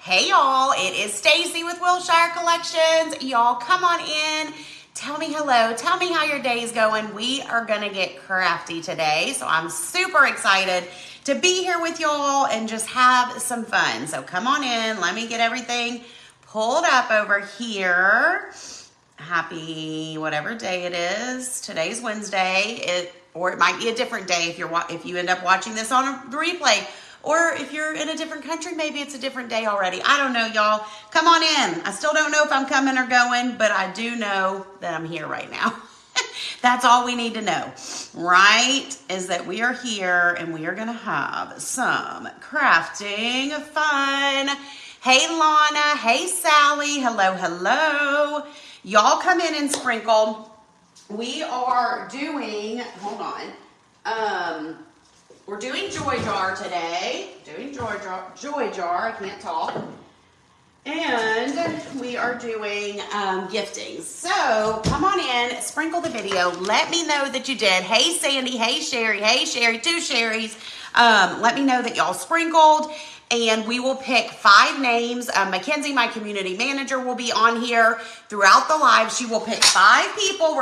Hey y'all, it is Stacy with Wilshire Collections. Y'all come on in, tell me hello, tell me how your day's going. We are gonna get crafty today, so I'm super excited to be here with y'all and just have some fun. So come on in, let me get everything pulled up over here. Happy whatever day it is. Today's Wednesday, or it might be a different day if you end up watching this on a replay. Or if you're in a different country, maybe it's a different day already. I don't know, y'all. Come on in. I still don't know if I'm coming or going, but I do know that I'm here right now. That's all we need to know, right? Is that we are here and we are going to have some crafting fun. Hey, Lana. Hey, Sally. Hello, hello. Y'all come in and sprinkle. We are doing, hold on. We're doing Joy Jar today. Joy Jar, I can't talk. And we are doing gifting. So come on in, sprinkle the video. Let me know that you did. Hey, Sandy. Hey, Sherry. Hey, Sherry. 2 Sherrys. Let me know that y'all sprinkled. And we will pick 5 names. Mackenzie, my community manager, will be on here throughout the live. She will pick 5 people.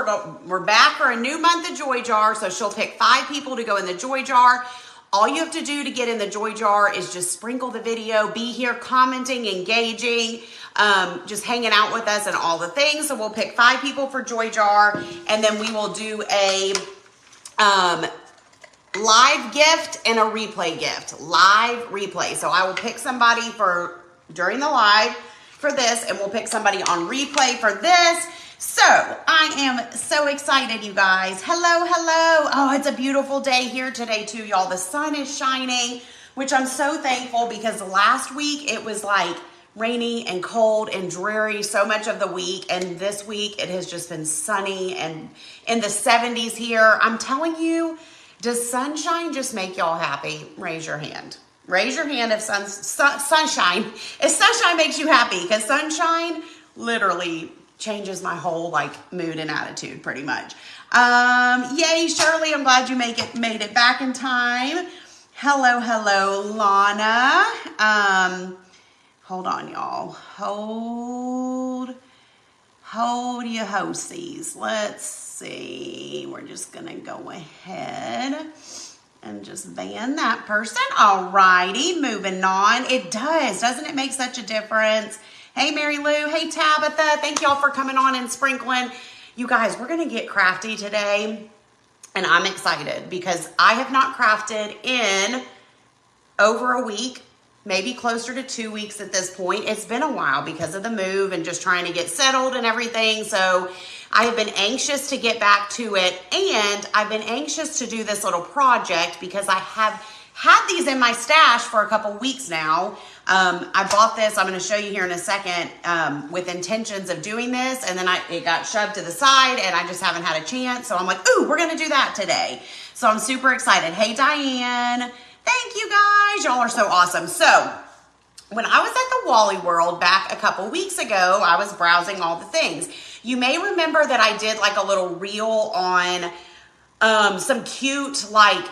We're back for a new month of Joy Jar, so she'll pick 5 people to go in the Joy Jar. All you have to do to get in the Joy Jar is just sprinkle the video, be here commenting, engaging, just hanging out with us and all the things. So we'll pick 5 people for Joy Jar, and then we will do a live gift and a replay gift. Live replay. So I will pick somebody for during the live for this, and we'll pick somebody on replay for this. So I am so excited, you guys. Hello, hello. Oh, it's a beautiful day here today too, y'all. The sun is shining, which I'm so thankful because last week it was like rainy and cold and dreary so much of the week, and this week it has just been sunny and in the 70s here. I'm telling you, does sunshine just make y'all happy? Raise your hand. Raise your hand if sunshine makes you happy, because sunshine literally changes my whole mood and attitude pretty much. Yay, Shirley, I'm glad you made it back in time. Hello, hello, Lana. Hold on, y'all. Hold your hosies. Let's see. We're just gonna go ahead and just ban that person. Alrighty, moving on. It does, doesn't it make such a difference? Hey, Mary Lou. Hey, Tabitha. Thank y'all for coming on and sprinkling. You guys, we're gonna get crafty today, and I'm excited because I have not crafted in over a week. Maybe closer to 2 weeks at this point. It's been a while because of the move and just trying to get settled and everything. So I have been anxious to get back to it, and I've been anxious to do this little project because I have had these in my stash for a couple weeks now. I bought this, I'm going to show you here in a second, with intentions of doing this, and then it got shoved to the side and I just haven't had a chance. So I'm like, ooh, we're going to do that today. So I'm super excited. Hey, Diane. Thank you guys. Y'all are so awesome. So when I was at the Wally World back a couple weeks ago, I was browsing all the things. You may remember that I did like a little reel on some cute, planter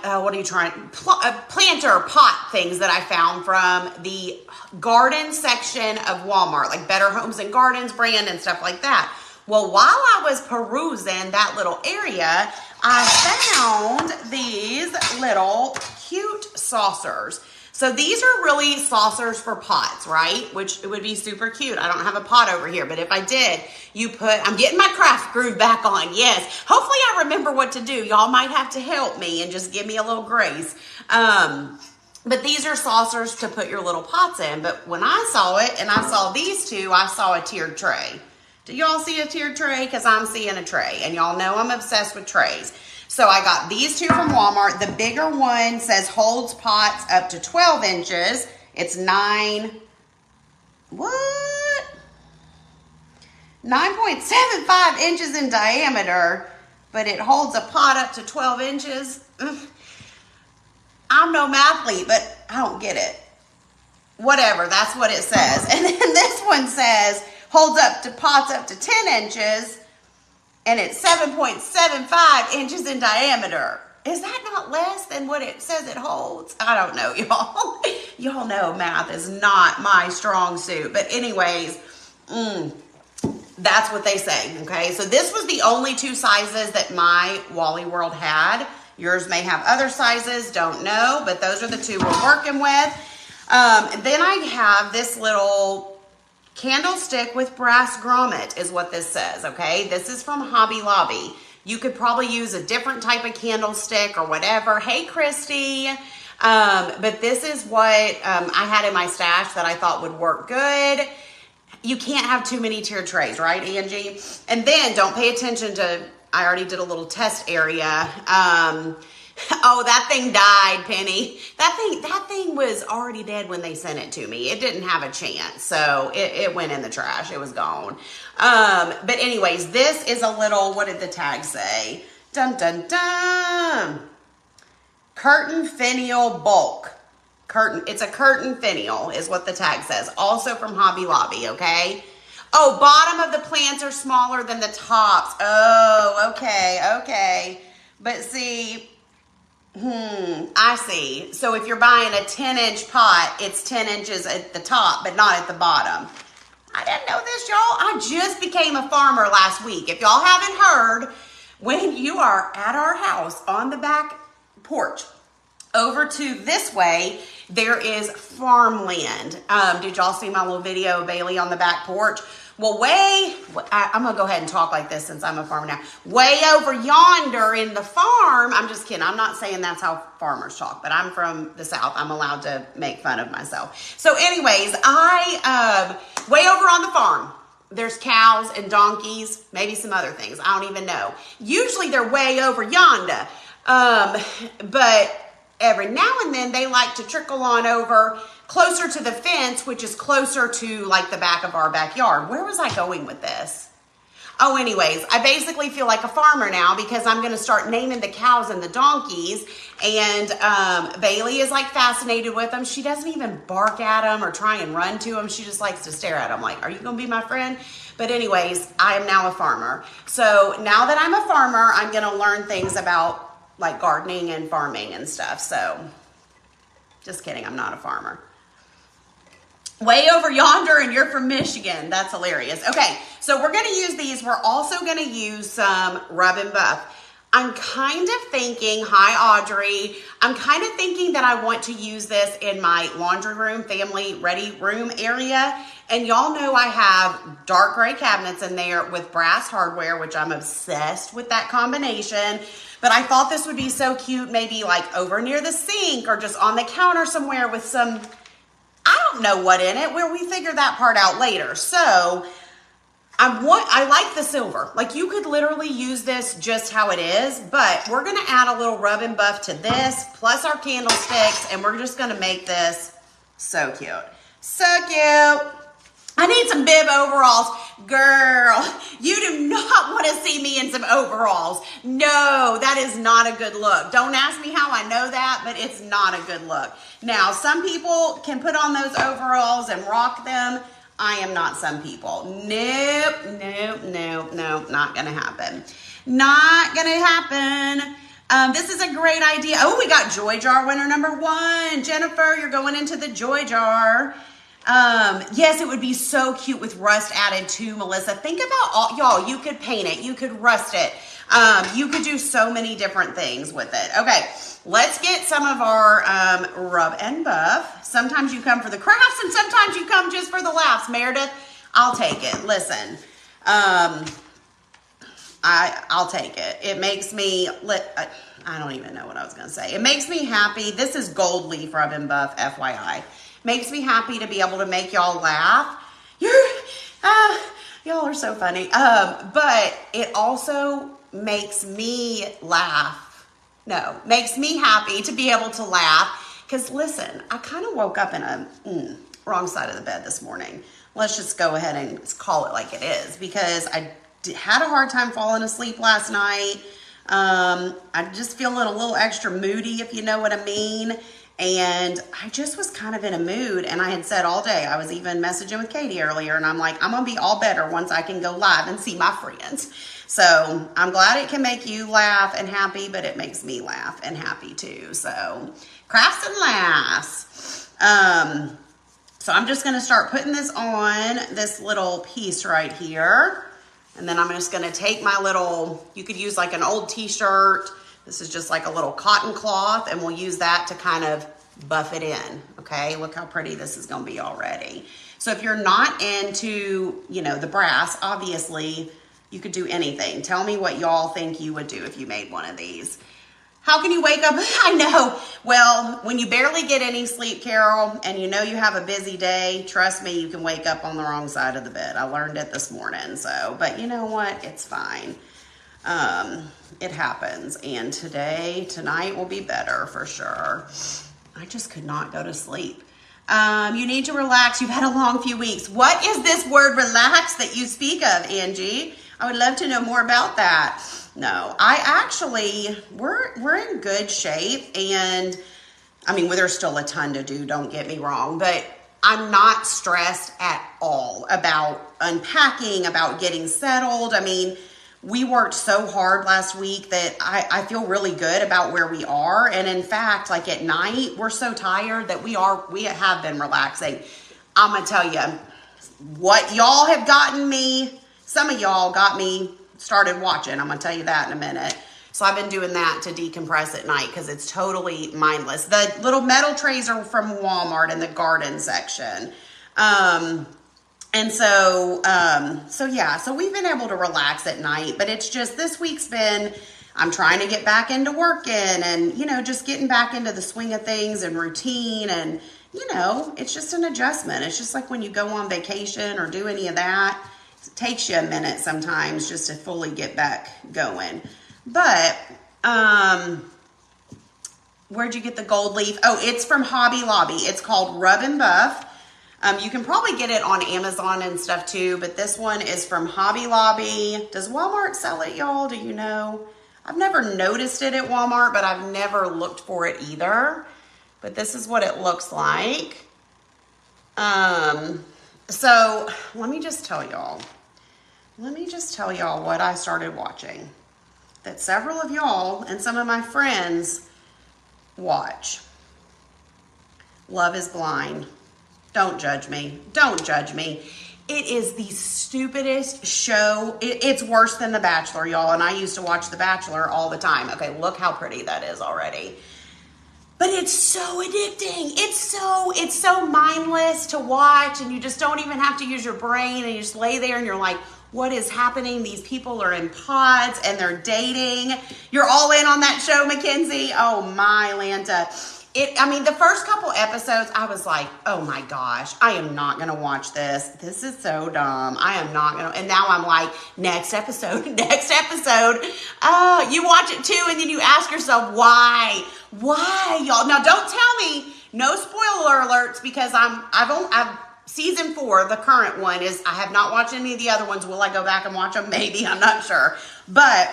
pot things that I found from the garden section of Walmart, like Better Homes and Gardens brand and stuff like that. Well, while I was perusing that little area, I found these little cute saucers. So these are really saucers for pots, right? Which it would be super cute. I don't have a pot over here, but if I did, I'm getting my craft groove back on. Yes. Hopefully I remember what to do. Y'all might have to help me and just give me a little grace. But these are saucers to put your little pots in. But when I saw it and I saw these two, I saw a tiered tray. Do y'all see a tiered tray? Because I'm seeing a tray, and y'all know I'm obsessed with trays. So I got these 2 from Walmart. The bigger one says holds pots up to 12 inches. It's 9.75 inches in diameter, but it holds a pot up to 12 inches. I'm no mathlete, but I don't get it. Whatever, that's what it says. And then this one says holds up to pots up to 10 inches, and it's 7.75 inches in diameter. Is that not less than what it says it holds? I don't know, y'all. Y'all know math is not my strong suit. But anyways, that's what they say, okay? So this was the only 2 sizes that my Wally World had. Yours may have other sizes, don't know, but those are the 2 we're working with. Then I have this little candlestick with brass grommet is what this says, okay? This is from Hobby Lobby. You could probably use a different type of candlestick or whatever. Hey, Christy. But this is what I had in my stash that I thought would work good. You can't have too many tiered trays, right, Angie? And then don't pay attention to, I already did a little test area. Oh, that thing died, Penny. That thing was already dead when they sent it to me. It didn't have a chance. So it went in the trash. It was gone. But anyways, this is a little, what did the tag say? Dun, dun, dun. Curtain finial bulk. It's a curtain finial is what the tag says. Also from Hobby Lobby, okay? Oh, bottom of the plants are smaller than the tops. Oh, okay. But see, I see. So if you're buying a 10-inch pot, it's 10 inches at the top, but not at the bottom. I didn't know this, y'all. I just became a farmer last week. If y'all haven't heard, when you are at our house on the back porch, over to this way, there is farmland. Did y'all see my little video of Bailey on the back porch? Well, I'm gonna go ahead and talk like this since I'm a farmer now. Way over yonder in the farm, I'm just kidding. I'm not saying that's how farmers talk, but I'm from the South. I'm allowed to make fun of myself. So anyways, way over on the farm, there's cows and donkeys, maybe some other things. I don't even know. Usually they're way over yonder. But every now and then they like to trickle on over closer to the fence, which is closer to like the back of our backyard. Where was I going with this? Oh, anyways, I basically feel like a farmer now because I'm going to start naming the cows and the donkeys. And Bailey is like fascinated with them. She doesn't even bark at them or try and run to them. She just likes to stare at them like, are you going to be my friend? But anyways, I am now a farmer. So now that I'm a farmer, I'm going to learn things about like gardening and farming and stuff. So just kidding. I'm not a farmer. Way over yonder and you're from Michigan. That's hilarious. Okay, so we're going to use these. We're also going to use some rub and buff. I'm kind of thinking, hi Audrey, I'm kind of thinking that I want to use this in my laundry room, family ready room area. And y'all know I have dark gray cabinets in there with brass hardware, which I'm obsessed with that combination. But I thought this would be so cute, maybe like over near the sink or just on the counter somewhere with some, I don't know what in it. We figure that part out later. So I like the silver. Like you could literally use this just how it is, but we're going to add a little rub and buff to this plus our candlesticks. And we're just going to make this so cute. So cute. I need some bib overalls. Girl, you do not want to see me in some overalls. No, that is not a good look. Don't ask me how I know that, but it's not a good look. Now, some people can put on those overalls and rock them. I am not some people. Nope, not going to happen. Not going to happen. This is a great idea. Oh, we got Joy Jar winner number 1. Jennifer, you're going into the Joy Jar. Yes, it would be so cute with rust added too, Melissa. Think about y'all, you could paint it, you could rust it. You could do so many different things with it. Okay, let's get some of our rub and buff. Sometimes you come for the crafts and sometimes you come just for the laughs, Meredith. I'll take it. Listen, I'll take it. It makes me, I don't even know what I was going to say. It makes me happy. This is gold leaf rub and buff, FYI. Makes me happy to be able to make y'all laugh. Y'all are so funny. But it also makes me laugh. No, makes me happy to be able to laugh. Because listen, I kind of woke up in a wrong side of the bed this morning. Let's just go ahead and call it like it is. Because I had a hard time falling asleep last night. I'm just feeling a little extra moody, if you know what I mean. And I just was kind of in a mood, and I had said all day, I was even messaging with Katie earlier, and I'm like, I'm gonna be all better once I can go live and see my friends. So I'm glad it can make you laugh and happy, but it makes me laugh and happy too. So crafts and laughs. So I'm just gonna start putting this on this little piece right here. And then I'm just gonna take my little, you could use like an old t-shirt. This is just like a little cotton cloth, and we'll use that to kind of buff it in, okay? Look how pretty this is gonna be already. So if you're not into, you know, the brass, obviously you could do anything. Tell me what y'all think you would do if you made one of these. How can you wake up? I know. Well, when you barely get any sleep, Carol, and you know you have a busy day, trust me, you can wake up on the wrong side of the bed. I learned it this morning, so, but you know what? It's fine. It happens, and tonight will be better for sure. I just could not go to sleep. You need to relax. You've had a long few weeks. What is this word relax that you speak of, Angie? I would love to know more about that. No, we're in good shape, and I mean, there's still a ton to do, don't get me wrong, but I'm not stressed at all about unpacking, about getting settled. I mean, we worked so hard last week that I feel really good about where we are. And in fact, like at night, we're so tired that we have been relaxing. I'm going to tell you what y'all have gotten me. Some of y'all got me started watching. I'm going to tell you that in a minute. So I've been doing that to decompress at night because it's totally mindless. The little metal trays are from Walmart in the garden section. And so we've been able to relax at night, but it's just this week's I'm trying to get back into working and, you know, just getting back into the swing of things and routine. And, you know, it's just an adjustment. It's just like when you go on vacation or do any of that, it takes you a minute sometimes just to fully get back going. But, where'd you get the gold leaf? Oh, it's from Hobby Lobby. It's called Rub and Buff. You can probably get it on Amazon and stuff too, but this one is from Hobby Lobby. Does Walmart sell it, y'all? Do you know? I've never noticed it at Walmart, but I've never looked for it either. But this is what it looks like. So let me just tell y'all what I started watching that several of y'all and some of my friends watch. Love is Blind. Don't judge me. Don't judge me. It is the stupidest show. It's worse than The Bachelor, y'all. And I used to watch The Bachelor all the time. Okay, look how pretty that is already. But it's so addicting. It's so mindless to watch, and you just don't even have to use your brain, and you just lay there and you're like, what is happening? These people are in pods and they're dating. You're all in on that show, Mackenzie? Oh my Lanta. The first couple episodes, I was like, oh my gosh, I am not going to watch this. This is so dumb. I am not going to. And now I'm like, next episode. You watch it too, and then you ask yourself, why? Why, y'all? Now, don't tell me, no spoiler alerts, because I've season 4, the current one is, I have not watched any of the other ones. Will I go back and watch them? Maybe. I'm not sure. But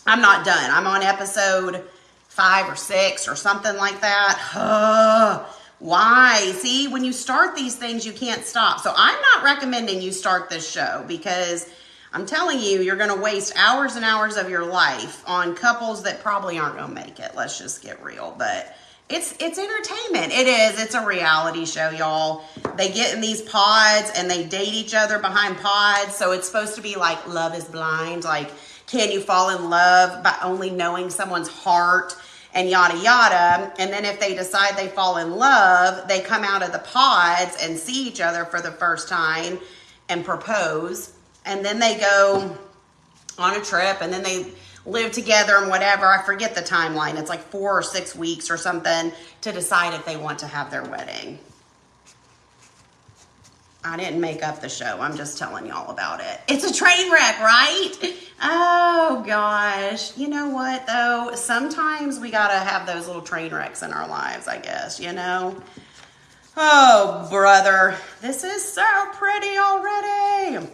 I'm not done. I'm on episode 5 or 6 or something like that. Why? See, when you start these things, you can't stop. So I'm not recommending you start this show, because I'm telling you, you're going to waste hours and hours of your life on couples that probably aren't going to make it. Let's just get real. But it's entertainment. It is. It's a reality show, y'all. They get in these pods and they date each other behind pods. So it's supposed to be like Love is Blind. Like, can you fall in love by only knowing someone's heart and yada, yada. And then if they decide they fall in love, they come out of the pods and see each other for the first time and propose. And then they go on a trip, and then they live together and whatever. I forget the timeline. It's like 4 or 6 weeks or something to decide if they want to have their wedding. I didn't make up the show. I'm just telling y'all about it. It's a train wreck, right? Oh, gosh. You know what, though? Sometimes we got to have those little train wrecks in our lives, I guess, you know? Oh, brother. This is so pretty already.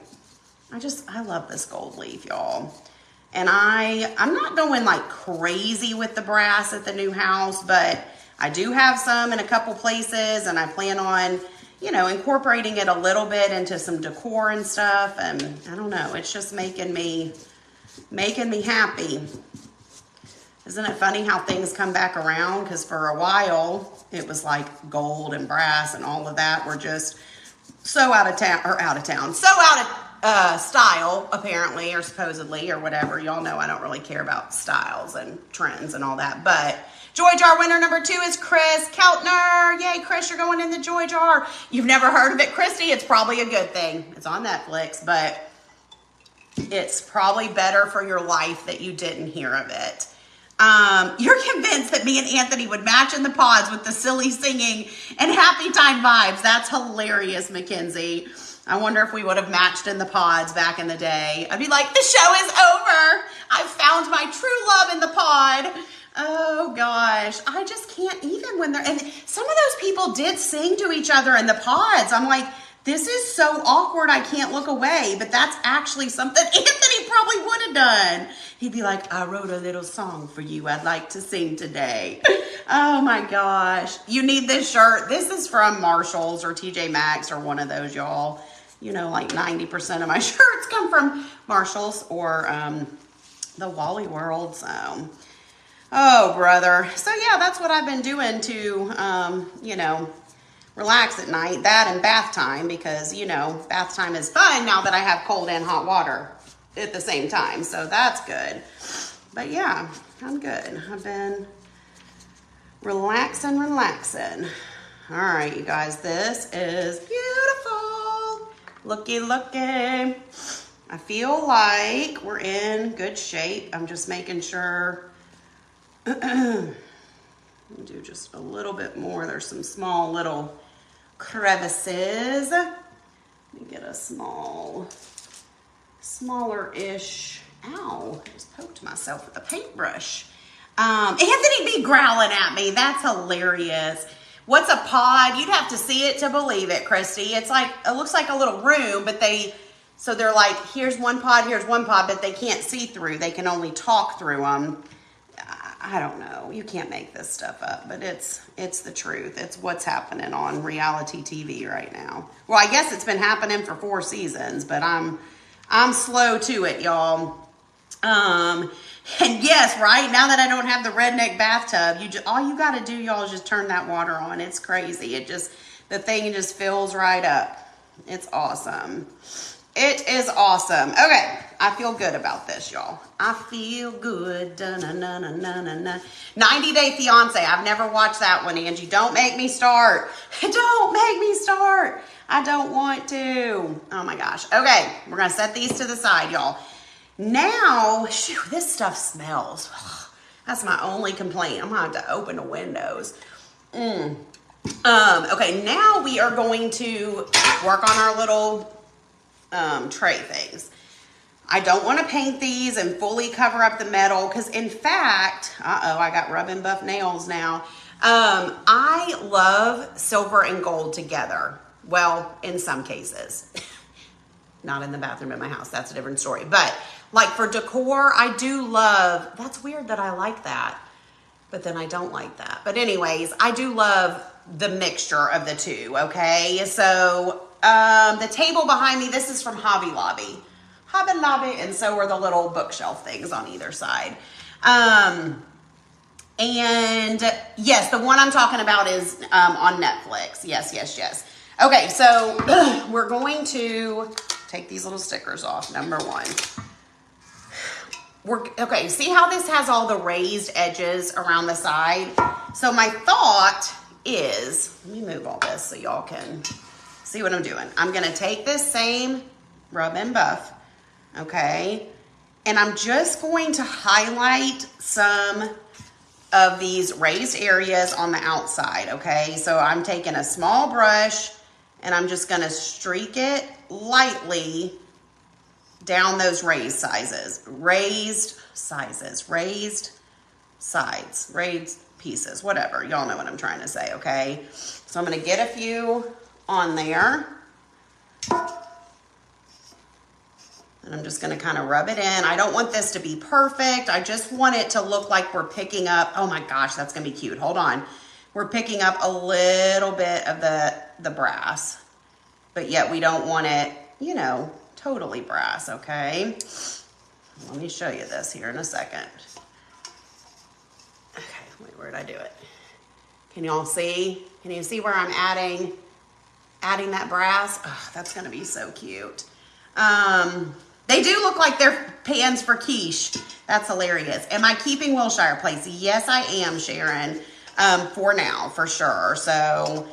I love this gold leaf, y'all. And I'm not going like crazy with the brass at the new house, but I do have some in a couple places, and I plan on, you know, incorporating it a little bit into some decor and stuff. And I don't know, it's just making me happy. Isn't it funny how things come back around? Because for a while, it was like gold and brass and all of that were just so out of town, so out of style, apparently, or supposedly, or whatever. Y'all know I don't really care about styles and trends and all that. But Joy Jar winner number 2 is Chris Keltner. Yay, Chris, you're going in the Joy Jar. You've never heard of it, Christy? It's probably a good thing. It's on Netflix, but it's probably better for your life that you didn't hear of it. You're convinced that me and Anthony would match in the pods with the silly singing and happy time vibes. That's hilarious, Mackenzie. I wonder if we would have matched in the pods back in the day. I'd be like, the show is over. I found my true love in the pod. Oh gosh, I just can't even when they're, and some of those people did sing to each other in the pods. I'm like, this is so awkward, I can't look away, but that's actually something Anthony probably would have done. He'd be like, I wrote a little song for you I'd like to sing today. Oh my gosh. You need this shirt. This is from Marshall's or TJ Maxx or one of those, y'all. You know, like 90% of my shirts come from Marshall's or the Wally World. So, oh, brother. So, yeah, that's what I've been doing to, you know, relax at night. That and bath time because, you know, bath time is fun now that I have cold and hot water at the same time. So that's good. But yeah, I'm good. I've been relaxing. All right, you guys, this is beautiful. Looky. I feel like we're in good shape. I'm just making sure. Do just a little bit more. There's some small little crevices. Let me get a smaller-ish. Ow, I just poked myself with a paintbrush. Anthony be growling at me. That's hilarious. What's a pod? You'd have to see it to believe it, Christy. It's like, it looks like a little room, but so they're like, here's one pod, but they can't see through. They can only talk through them. I don't know. You can't make this stuff up, but it's the truth. It's what's happening on reality TV right now. Well, I guess it's been happening for 4 seasons, but I'm slow to it, y'all. And yes, right now that I don't have the redneck bathtub, all you got to do, y'all, is just turn that water on. It's crazy. The thing just fills right up. It's awesome. It is awesome. Okay, I feel good about this, y'all. I feel good. 90 Day Fiance. I've never watched that one, Angie. Don't make me start. Don't make me start. I don't want to. Oh my gosh. Okay, we're going to set these to the side, y'all. Now, shoot, this stuff smells. That's my only complaint. I'm going to have to open the windows. Okay, now we are going to work on our little tray things. I don't want to paint these and fully cover up the metal because, in fact, I got rub and buff nails now. I love silver and gold together. Well, in some cases. Not in the bathroom at my house. That's a different story. But, like, for decor, I do love... That's weird that I like that. But then I don't like that. But anyways, I do love the mixture of the two, okay? So, the table behind me, this is from Hobby Lobby. And so are the little bookshelf things on either side. And yes, the one I'm talking about is on Netflix. Yes. Okay, so we're going to take these little stickers off. Number 1. Okay, see how this has all the raised edges around the side? So my thought is, let me move all this so y'all can see what I'm doing. I'm going to take this same rub and buff, okay, and I'm just going to highlight some of these raised areas on the outside, okay? So I'm taking a small brush and I'm just going to streak it lightly down those raised sides, raised pieces, whatever. Y'all know what I'm trying to say, okay? So I'm going to get a few on there. And I'm just going to kind of rub it in. I don't want this to be perfect. I just want it to look like we're picking up. Oh my gosh, that's going to be cute. Hold on. we're picking up a little bit of the brass, but yet we don't want it, you know, totally brass, okay? Let me show you this here in a second. Okay, wait, where did I do it? Can y'all see? Can you see where I'm adding that brass? Oh, that's gonna be so cute. They do look like they're pans for quiche. That's hilarious. Am I keeping Wilshire plates? Yes, I am, Sharon, for now, for sure. So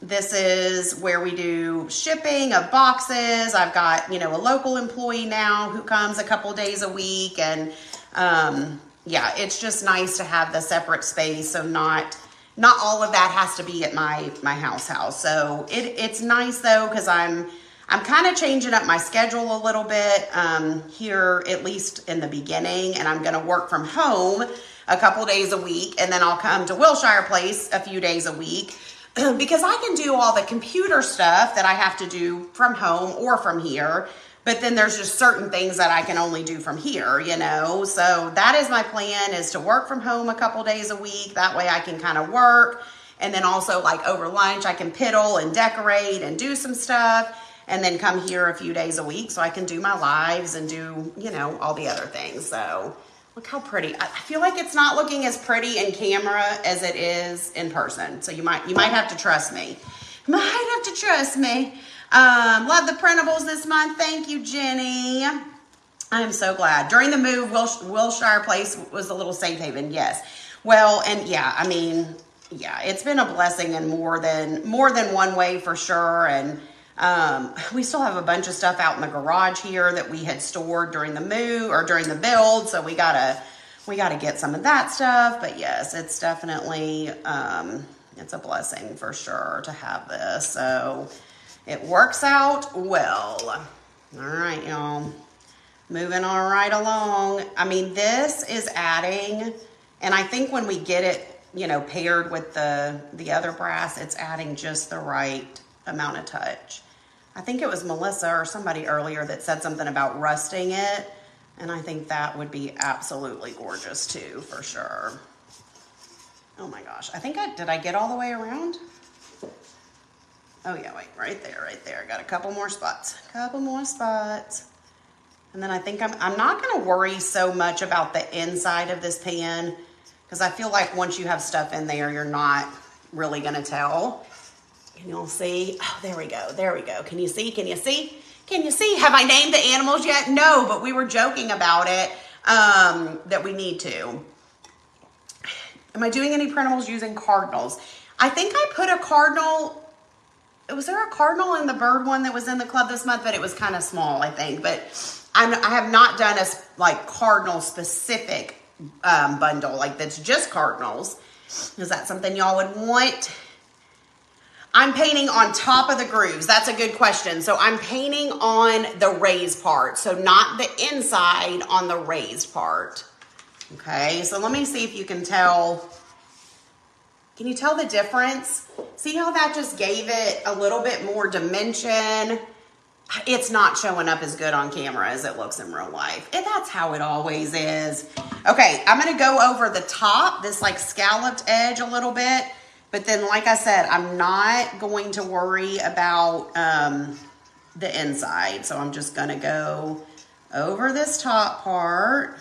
this is where we do shipping of boxes. I've got, you know, a local employee now who comes a couple days a week. And yeah, it's just nice to have the separate space. So not all of that has to be at my house. So it's nice though, because I'm kind of changing up my schedule a little bit here, at least in the beginning, and I'm going to work from home a couple days a week, and then I'll come to Wilshire Place a few days a week because I can do all the computer stuff that I have to do from home or from here, but then there's just certain things that I can only do from here, you know. So that is my plan, is to work from home a couple days a week. That way I can kind of work, and then also like over lunch I can piddle and decorate and do some stuff, and then come here a few days a week so I can do my lives and do, you know, all the other things. So look how pretty. I feel like it's not looking as pretty in camera as it is in person. So you might have to trust me. Might have to trust me. Love the printables this month. Thank you, Jenny. I'm so glad. During the move, Wilshire Place was a little safe haven. Yes. Well, and yeah, I mean, yeah, it's been a blessing in more than one way for sure. And we still have a bunch of stuff out in the garage here that we had stored during the move or during the build. So we gotta get some of that stuff. But yes, it's definitely, it's a blessing for sure to have this. So it works out well. All right, y'all, moving all right along. I mean, this is adding, and I think when we get it, you know, paired with the other brass, it's adding just the right amount of touch. I think it was Melissa or somebody earlier that said something about rusting it, and I think that would be absolutely gorgeous too, for sure. Oh my gosh, did I get all the way around? Oh yeah, wait, right there. Got a couple more spots. And then I think I'm not gonna worry so much about the inside of this pan, because I feel like once you have stuff in there, you're not really gonna tell. Can y'all see? Oh, there we go. Can you see? Have I named the animals yet? No, but we were joking about it, that we need to. Am I doing any printables using cardinals? I think I put a cardinal. Was there a cardinal in the bird one that was in the club this month? But it was kind of small, I think. But I have not done a like cardinal specific bundle, like that's just cardinals. Is that something y'all would want? I'm painting on top of the grooves. That's a good question. So I'm painting on the raised part. So not the inside, on the raised part. Okay, so let me see if you can tell. Can you tell the difference? See how that just gave it a little bit more dimension? It's not showing up as good on camera as it looks in real life. And that's how it always is. Okay, I'm gonna go over the top, this like scalloped edge a little bit. But then, like I said, I'm not going to worry about the inside. So I'm just going to go over this top part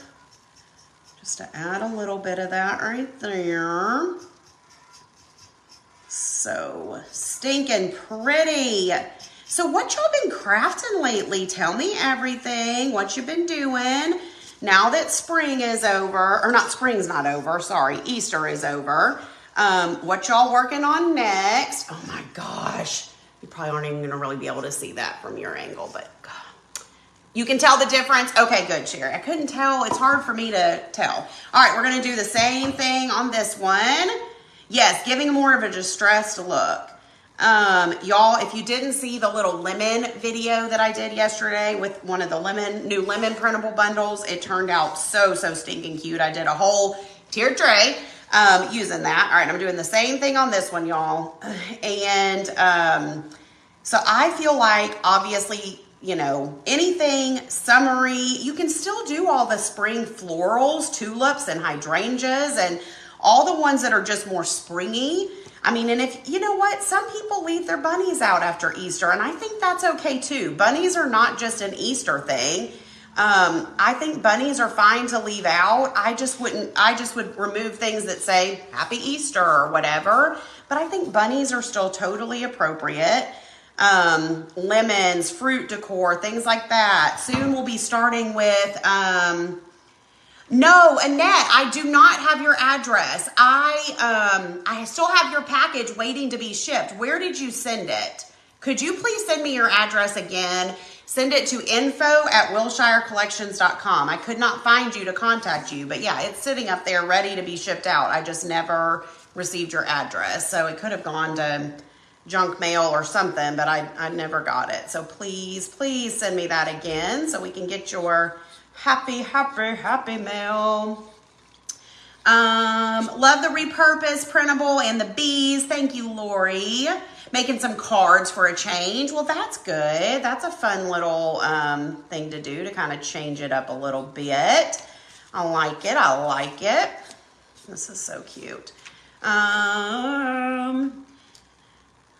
just to add a little bit of that right there. So stinking pretty. So what y'all been crafting lately? Tell me everything. What you been doing now that spring is over. Or not, spring's not over. Sorry, Easter is over. What y'all working on next? Oh my gosh. You probably aren't even gonna really be able to see that from your angle, but God. You can tell the difference? Okay, good, Sherry. I couldn't tell. It's hard for me to tell. All right, we're gonna do the same thing on this one. Yes, giving more of a distressed look. Y'all, if you didn't see the little lemon video that I did yesterday with one of the new lemon printable bundles, it turned out so stinking cute. I did a whole tiered tray. Using that. All right, I'm doing the same thing on this one, y'all. And so I feel like, obviously, you know, anything summery, you can still do all the spring florals, tulips and hydrangeas and all the ones that are just more springy. I mean, and if, you know what, some people leave their bunnies out after Easter, and I think that's okay too. Bunnies are not just an Easter thing. I think bunnies are fine to leave out. I just would remove things that say Happy Easter or whatever. But I think bunnies are still totally appropriate. Lemons, fruit decor, things like that. Soon we'll be starting with, no, Annette, I do not have your address. I still have your package waiting to be shipped. Where did you send it? Could you please send me your address again? Send it to info@wilshirecollections.com. I could not find you to contact you, but yeah, it's sitting up there ready to be shipped out. I just never received your address. So it could have gone to junk mail or something, but I never got it. So please send me that again so we can get your happy mail. Love the repurposed printable and the bees. Thank you, Lori. Making some cards for a change. Well, that's good. That's a fun little thing to do to kind of change it up a little bit. I like it. This is so cute.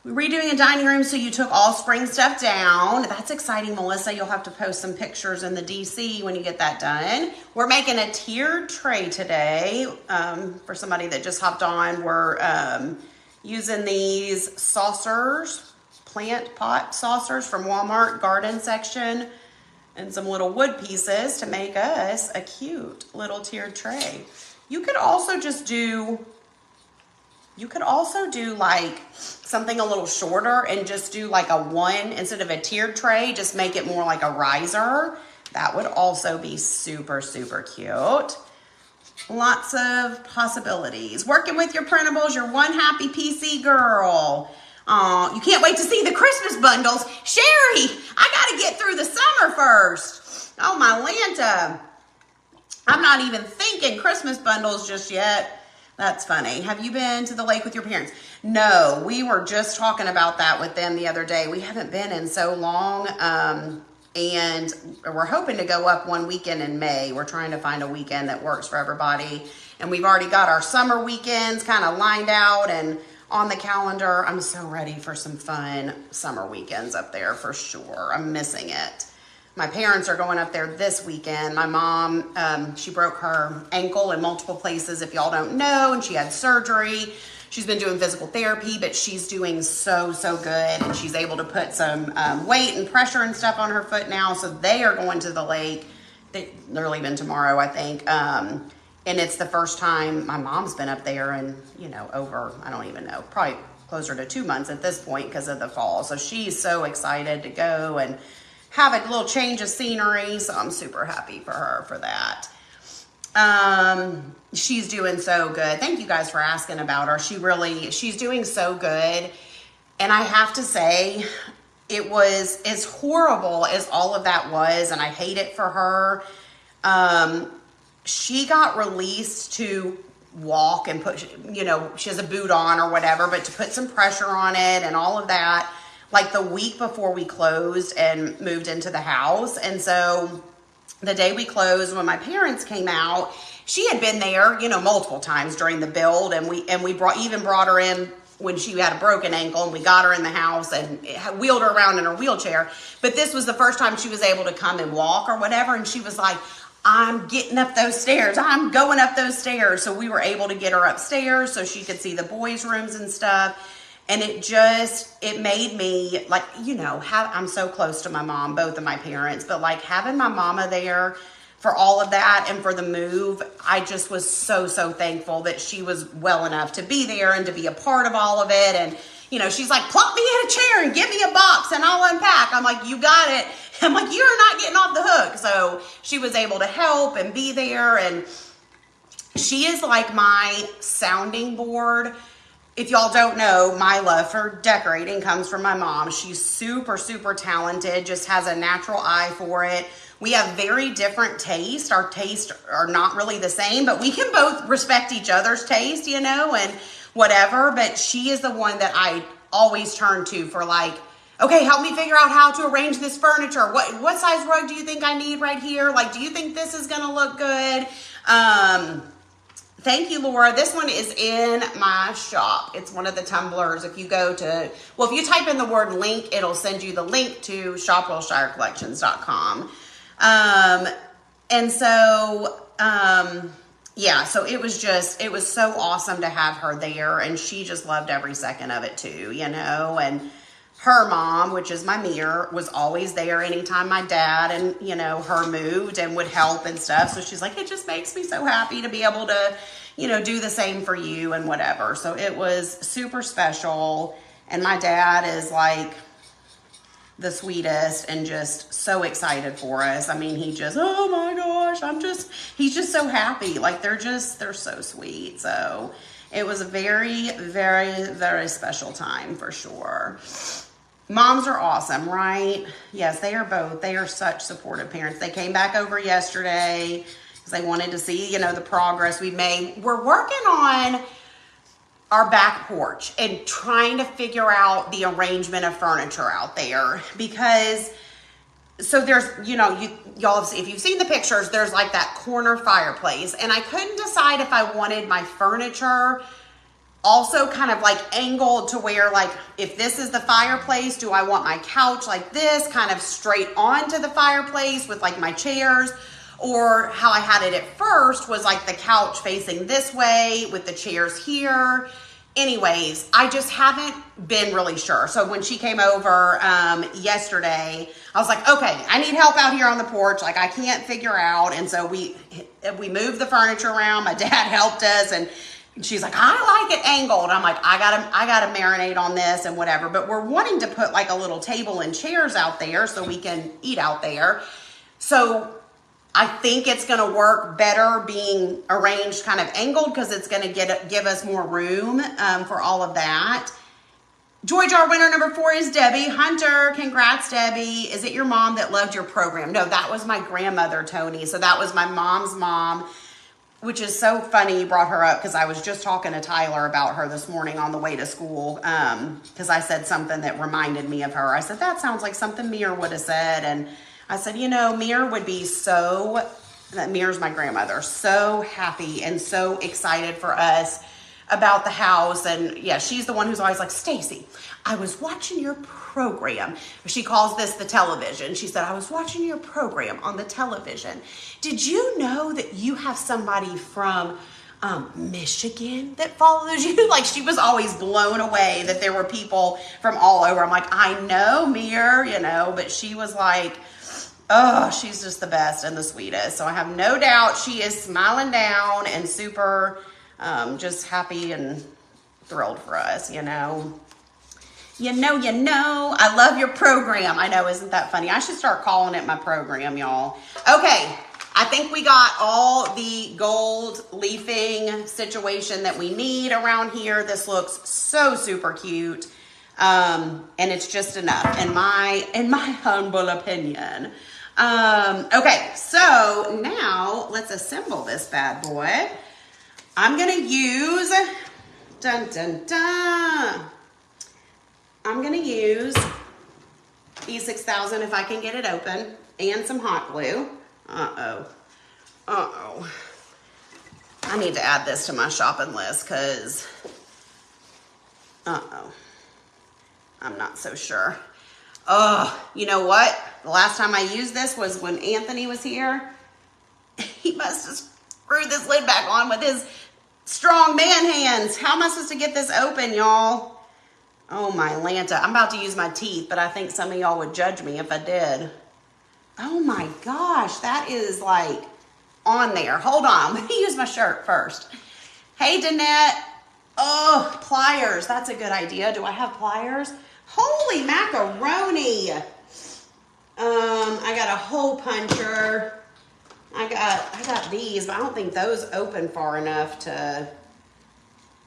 Redoing a dining room, so you took all spring stuff down. That's exciting, Melissa. You'll have to post some pictures in the DC when you get that done. We're making a tiered tray today. For somebody that just hopped on, we're using these saucers, plant pot saucers from Walmart garden section, and some little wood pieces to make us a cute little tiered tray. You could also do like something a little shorter and just do like a one instead of a tiered tray, just make it more like a riser. That would also be super cute. Lots of possibilities. Working with your printables, you're one happy PC girl. You can't wait to see the Christmas bundles. Sherry, I gotta get through the summer first. Oh my Lanta. I'm not even thinking Christmas bundles just yet. That's funny. Have you been to the lake with your parents? No, we were just talking about that with them the other day. We haven't been in so long, and we're hoping to go up one weekend in May. We're trying to find a weekend that works for everybody, and we've already got our summer weekends kind of lined out and on the calendar. I'm so ready for some fun summer weekends up there for sure. I'm missing it. My parents are going up there this weekend. My mom, she broke her ankle in multiple places, if y'all don't know, and she had surgery. She's been doing physical therapy, but she's doing so good, and she's able to put some weight and pressure and stuff on her foot now, so they are going to the lake. They're leaving tomorrow, I think, and it's the first time my mom's been up there in, over, I don't even know, probably closer to 2 months at this point because of the fall. So she's so excited to go and have a little change of scenery, so I'm super happy for her for that. She's doing so good. Thank you guys for asking about her. She's doing so good. And I have to say, it was as horrible as all of that was, and I hate it for her. She got released to walk and put, she has a boot on or whatever, but to put some pressure on it and all of that, like the week before we closed and moved into the house. And so the day we closed, when my parents came out, she had been there, multiple times during the build, and we brought her in when she had a broken ankle, and we got her in the house and wheeled her around in her wheelchair. But this was the first time she was able to come and walk or whatever, and she was like, I'm getting up those stairs. I'm going up those stairs. So we were able to get her upstairs so she could see the boys' rooms and stuff. And it made me like, I'm so close to my mom, both of my parents, but like having my mama there for all of that and for the move, I just was so thankful that she was well enough to be there and to be a part of all of it. And, she's like, plop me in a chair and give me a box and I'll unpack. I'm like, you got it. I'm like, you're not getting off the hook. So she was able to help and be there. And she is like my sounding board. If y'all don't know, my love for decorating comes from my mom. She's super talented, just has a natural eye for it. We have very different tastes. Our tastes are not really the same, but we can both respect each other's taste, and whatever. But she is the one that I always turn to for like, okay, help me figure out how to arrange this furniture. What size rug do you think I need right here? Like, do you think this is going to look good? Thank you, Laura. This one is in my shop. It's one of the tumblers. If you go to, well, if you type in the word link, it'll send you the link to shopwillshirecollections.com. And so, yeah, so it was so awesome to have her there, and she just loved every second of it too, you know, and her mom, which is my Mir, was always there anytime my dad and, you know, her moved and would help and stuff. So she's like, it just makes me so happy to be able to, you know, do the same for you and whatever. So it was super special. And my dad is like the sweetest and just so excited for us. I mean, he just, oh my gosh, he's just so happy. Like they're so sweet. So it was a very, very, very special time for sure. Moms are awesome, right? Yes, they are both. They are such supportive parents. They came back over yesterday because they wanted to see, you know, the progress we made. We're working on our back porch and trying to figure out the arrangement of furniture out there because, so there's, you know, y'all, if you've seen the pictures, there's like that corner fireplace, and I couldn't decide if I wanted my furniture also kind of like angled to where, like, if this is the fireplace, do I want my couch like this, kind of straight onto the fireplace with like my chairs? Or how I had it at first was like the couch facing this way with the chairs here. Anyways, I just haven't been really sure. So when she came over yesterday, I was like, okay, I need help out here on the porch. Like I can't figure out. And so we moved the furniture around. My dad helped us, and she's like, I like it angled. I'm like, I gotta marinate on this and whatever. But we're wanting to put like a little table and chairs out there so we can eat out there. So I think it's going to work better being arranged kind of angled because it's going to give us more room for all of that. Joy Jar winner number 4 is Debbie Hunter. Congrats, Debbie. Is it your mom that loved your program? No, that was my grandmother, Tony. So that was my mom's mom, which is so funny you brought her up because I was just talking to Tyler about her this morning on the way to school because I said something that reminded me of her. I said, that sounds like something Mir would have said. And I said, you know, Mir would be Mir's my grandmother, so happy and so excited for us about the house. And yeah, she's the one who's always like, Stacy, I was watching your program. She calls this the television. She said, I was watching your program on the television. Did you know that you have somebody from Michigan that follows you? Like she was always blown away that there were people from all over. I'm like, I know, Mir, you know, but she was like, oh, she's just the best and the sweetest. So I have no doubt she is smiling down and super just happy and thrilled for us, you know. You know, I love your program. I know, isn't that funny? I should start calling it my program, y'all. Okay, I think we got all the gold leafing situation that we need around here. This looks so super cute. And it's just enough in my humble opinion. Okay, so now let's assemble this bad boy. I'm gonna use I'm gonna use E6000 if I can get it open, and some hot glue. I need to add this to my shopping list because I'm not so sure. Oh, you know what? The last time I used this was when Anthony was here. He must have screwed this lid back on with his strong man hands. How am I supposed to get this open, y'all? Oh, my Lanta. I'm about to use my teeth, but I think some of y'all would judge me if I did. Oh, my gosh. That is, like, on there. Hold on. Let me use my shirt first. Hey, Danette. Oh, pliers. That's a good idea. Do I have pliers? Holy macaroni. I got a hole puncher. I got these, but I don't think those open far enough to,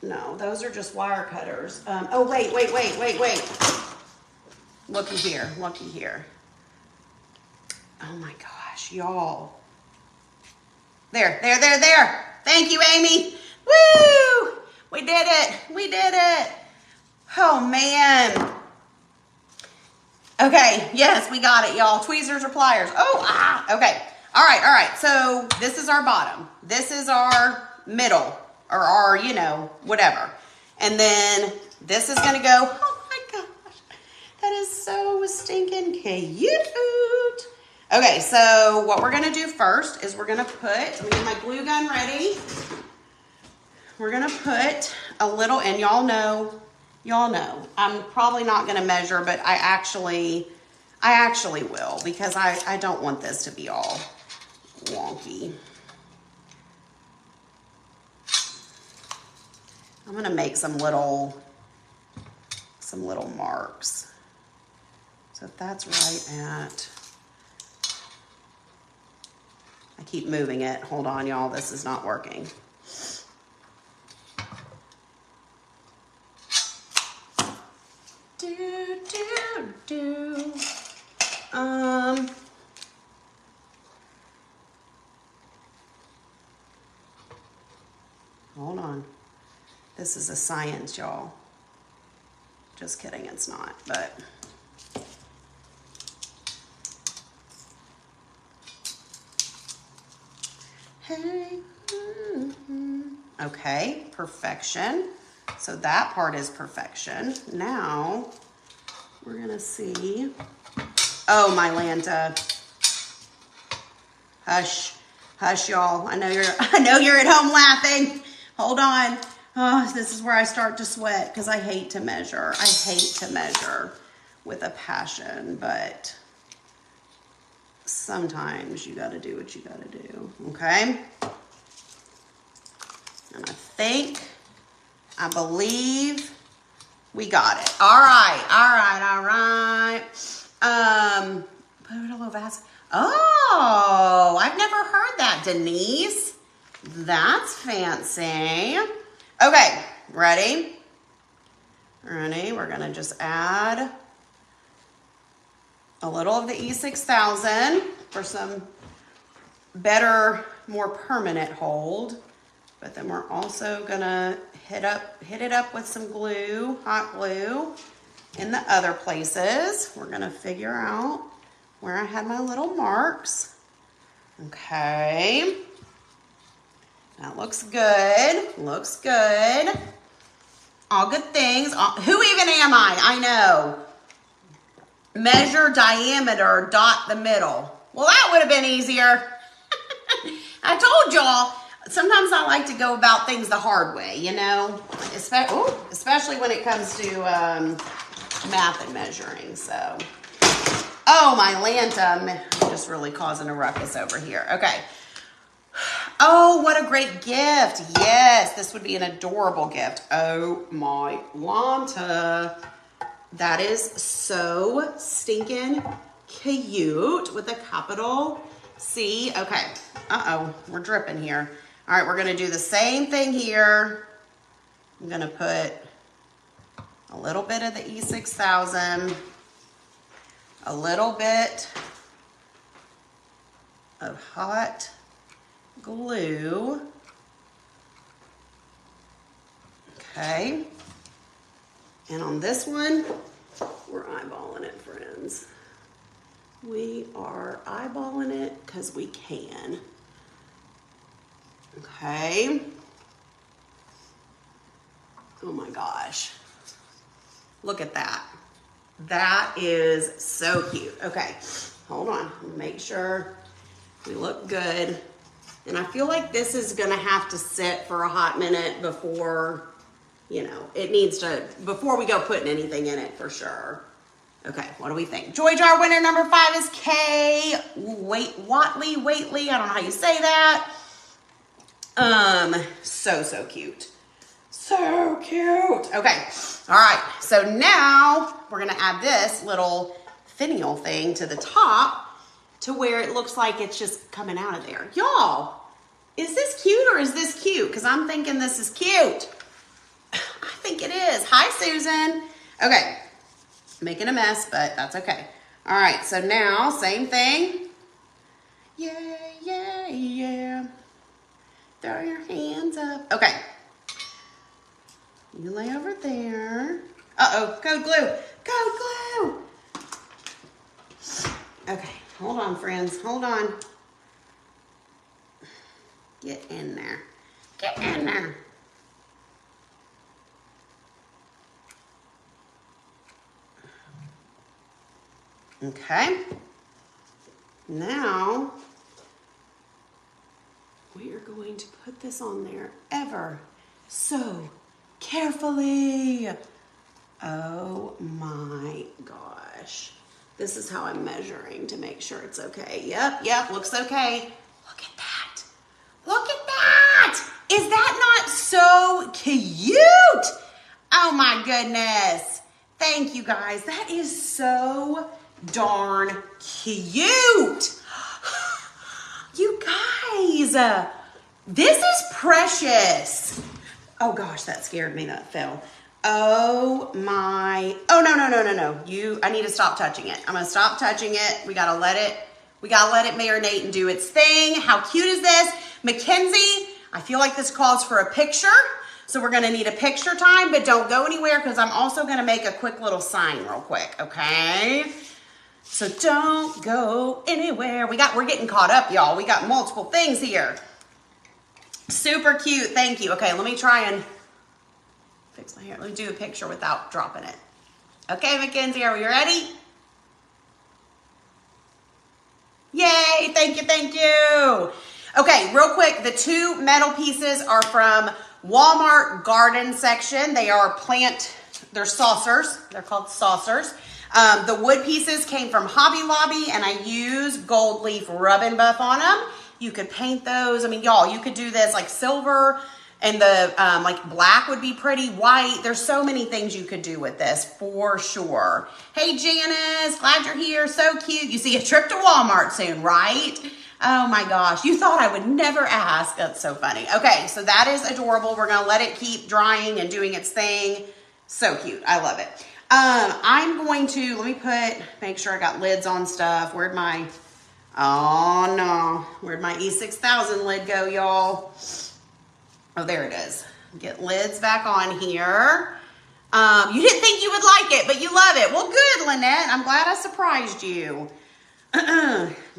no, those are just wire cutters. Oh, wait. Looky here. Oh my gosh, y'all. There. Thank you, Amy. Woo! We did it. Oh, man. Okay, yes, we got it, y'all. Tweezers or pliers? Okay. All right. So this is our bottom. This is our middle. or you know, whatever. And then this is gonna go, oh my gosh, that is so stinking cute. Okay, so what we're gonna do first is we're gonna put, let me get my glue gun ready. We're gonna put a little, and y'all know, I'm probably not gonna measure, but I actually will, because I don't want this to be all wonky. I'm gonna make some little marks. So if that's right at, I keep moving it. Hold on, y'all, this is not working. Hold on. This is a science, y'all. Just kidding, it's not, but. Hey. Okay, perfection. So that part is perfection. Now, we're gonna see. Oh, my Lanta. Hush, hush, y'all. I know you're at home laughing. Hold on. Oh, this is where I start to sweat because I hate to measure. I hate to measure with a passion, but sometimes you gotta do what you gotta do, okay? And I believe we got it. All right. Put it a little fast. Oh, I've never heard that, Denise. That's fancy. Okay, ready? Ready? We're gonna just add a little of the E6000 for some better, more permanent hold. But then we're also gonna hit it up with some glue, hot glue, in the other places. We're gonna figure out where I had my little marks. Okay. That looks good. Looks good. All good things. Who even am I? I know. Measure diameter, dot the middle. Well, that would have been easier. I told y'all, sometimes I like to go about things the hard way, you know, especially when it comes to math and measuring. So, oh, my Lanta, I'm just really causing a ruckus over here. Okay. Oh, what a great gift. Yes, this would be an adorable gift. Oh, my Lanta. That is so stinking cute with a capital C. Okay. Uh-oh, we're dripping here. All right, we're going to do the same thing here. I'm going to put a little bit of the E6000, a little bit of hot glue. Okay. And on this one, we're eyeballing it, friends. We are eyeballing it because we can. Okay. Oh my gosh. Look at that. That is so cute. Okay, hold on. Make sure we look good. And I feel like this is gonna have to sit for a hot minute before, you know, it needs to, before we go putting anything in it for sure. Okay, what do we think? Joy jar winner number 5 is Kay Waitley. I don't know how you say that. So cute. So cute. Okay, all right. So now we're gonna add this little finial thing to the top to where it looks like it's just coming out of there. Y'all, is this cute or is this cute? Because I'm thinking this is cute. I think it is. Hi, Susan. Okay, making a mess, but that's okay. All right, so now, same thing. Yeah. Throw your hands up. Okay. You lay over there. Uh-oh, code glue. Code glue. Okay, hold on, friends. Hold on. Get in there. Get in there. Okay. Now, we are going to put this on there ever so carefully. Oh my gosh. This is how I'm measuring to make sure it's okay. Yep, looks okay. Look at that. Look at that. Is that not so cute? Oh my goodness. Thank you guys. That is so darn cute. You guys, this is precious. Oh gosh, that scared me. That fell. Oh my, oh no. I need to stop touching it. I'm gonna stop touching it. We gotta let it marinate and do its thing. How cute is this? Mackenzie, I feel like this calls for a picture. So we're gonna need a picture time, but don't go anywhere because I'm also gonna make a quick little sign real quick, okay? So don't go anywhere. We're getting caught up, y'all. We got multiple things here. Super cute, thank you. Okay, let me try and fix my hair. Let me do a picture without dropping it. Okay, Mackenzie, are we ready? Yay, thank you. Okay, real quick, the two metal pieces are from Walmart garden section. They're saucers. They're called saucers. The wood pieces came from Hobby Lobby, and I used gold leaf rub and buff on them. You could paint those. I mean, y'all, you could do this like silver, and the like black would be pretty, white. There's so many things you could do with this for sure. Hey, Janice, glad you're here. So cute. You see a trip to Walmart soon, right? Oh my gosh, you thought I would never ask. That's so funny. Okay, so that is adorable. We're gonna let it keep drying and doing its thing. So cute, I love it. I'm going to, make sure I got lids on stuff. Where'd my E6000 lid go, y'all? Oh, there it is. Get lids back on here. You didn't think you would like it, but you love it. Well, good, Lynette. I'm glad I surprised you.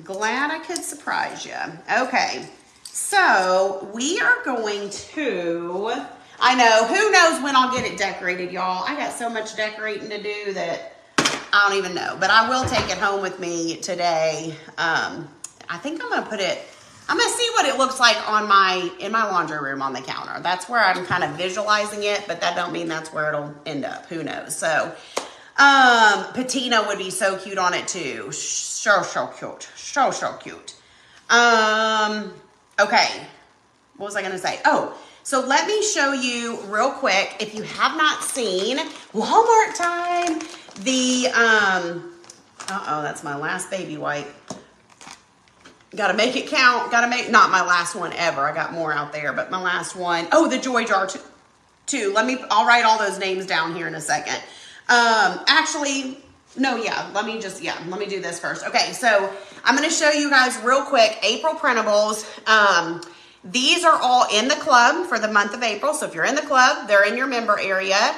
Glad I could surprise you. Okay, so we are going to, I know, who knows when I'll get it decorated, y'all. I got so much decorating to do that I don't even know, but I will take it home with me today. I think I'm gonna see what it looks like in my laundry room on the counter. That's where I'm kind of visualizing it, but that don't mean that's where it'll end up. Who knows? So, patina would be so cute on it too. So cute. So cute. Okay. What was I gonna say? Oh, so let me show you real quick, if you have not seen Walmart time, that's my last baby wipe. Got to make it count. Not my last one ever. I got more out there, but my last one. Oh, the Joy Jar too. I'll write all those names down here in a second. Let me do this first. Okay, so I'm going to show you guys real quick April printables. These are all in the club for the month of April. So if you're in the club, they're in your member area.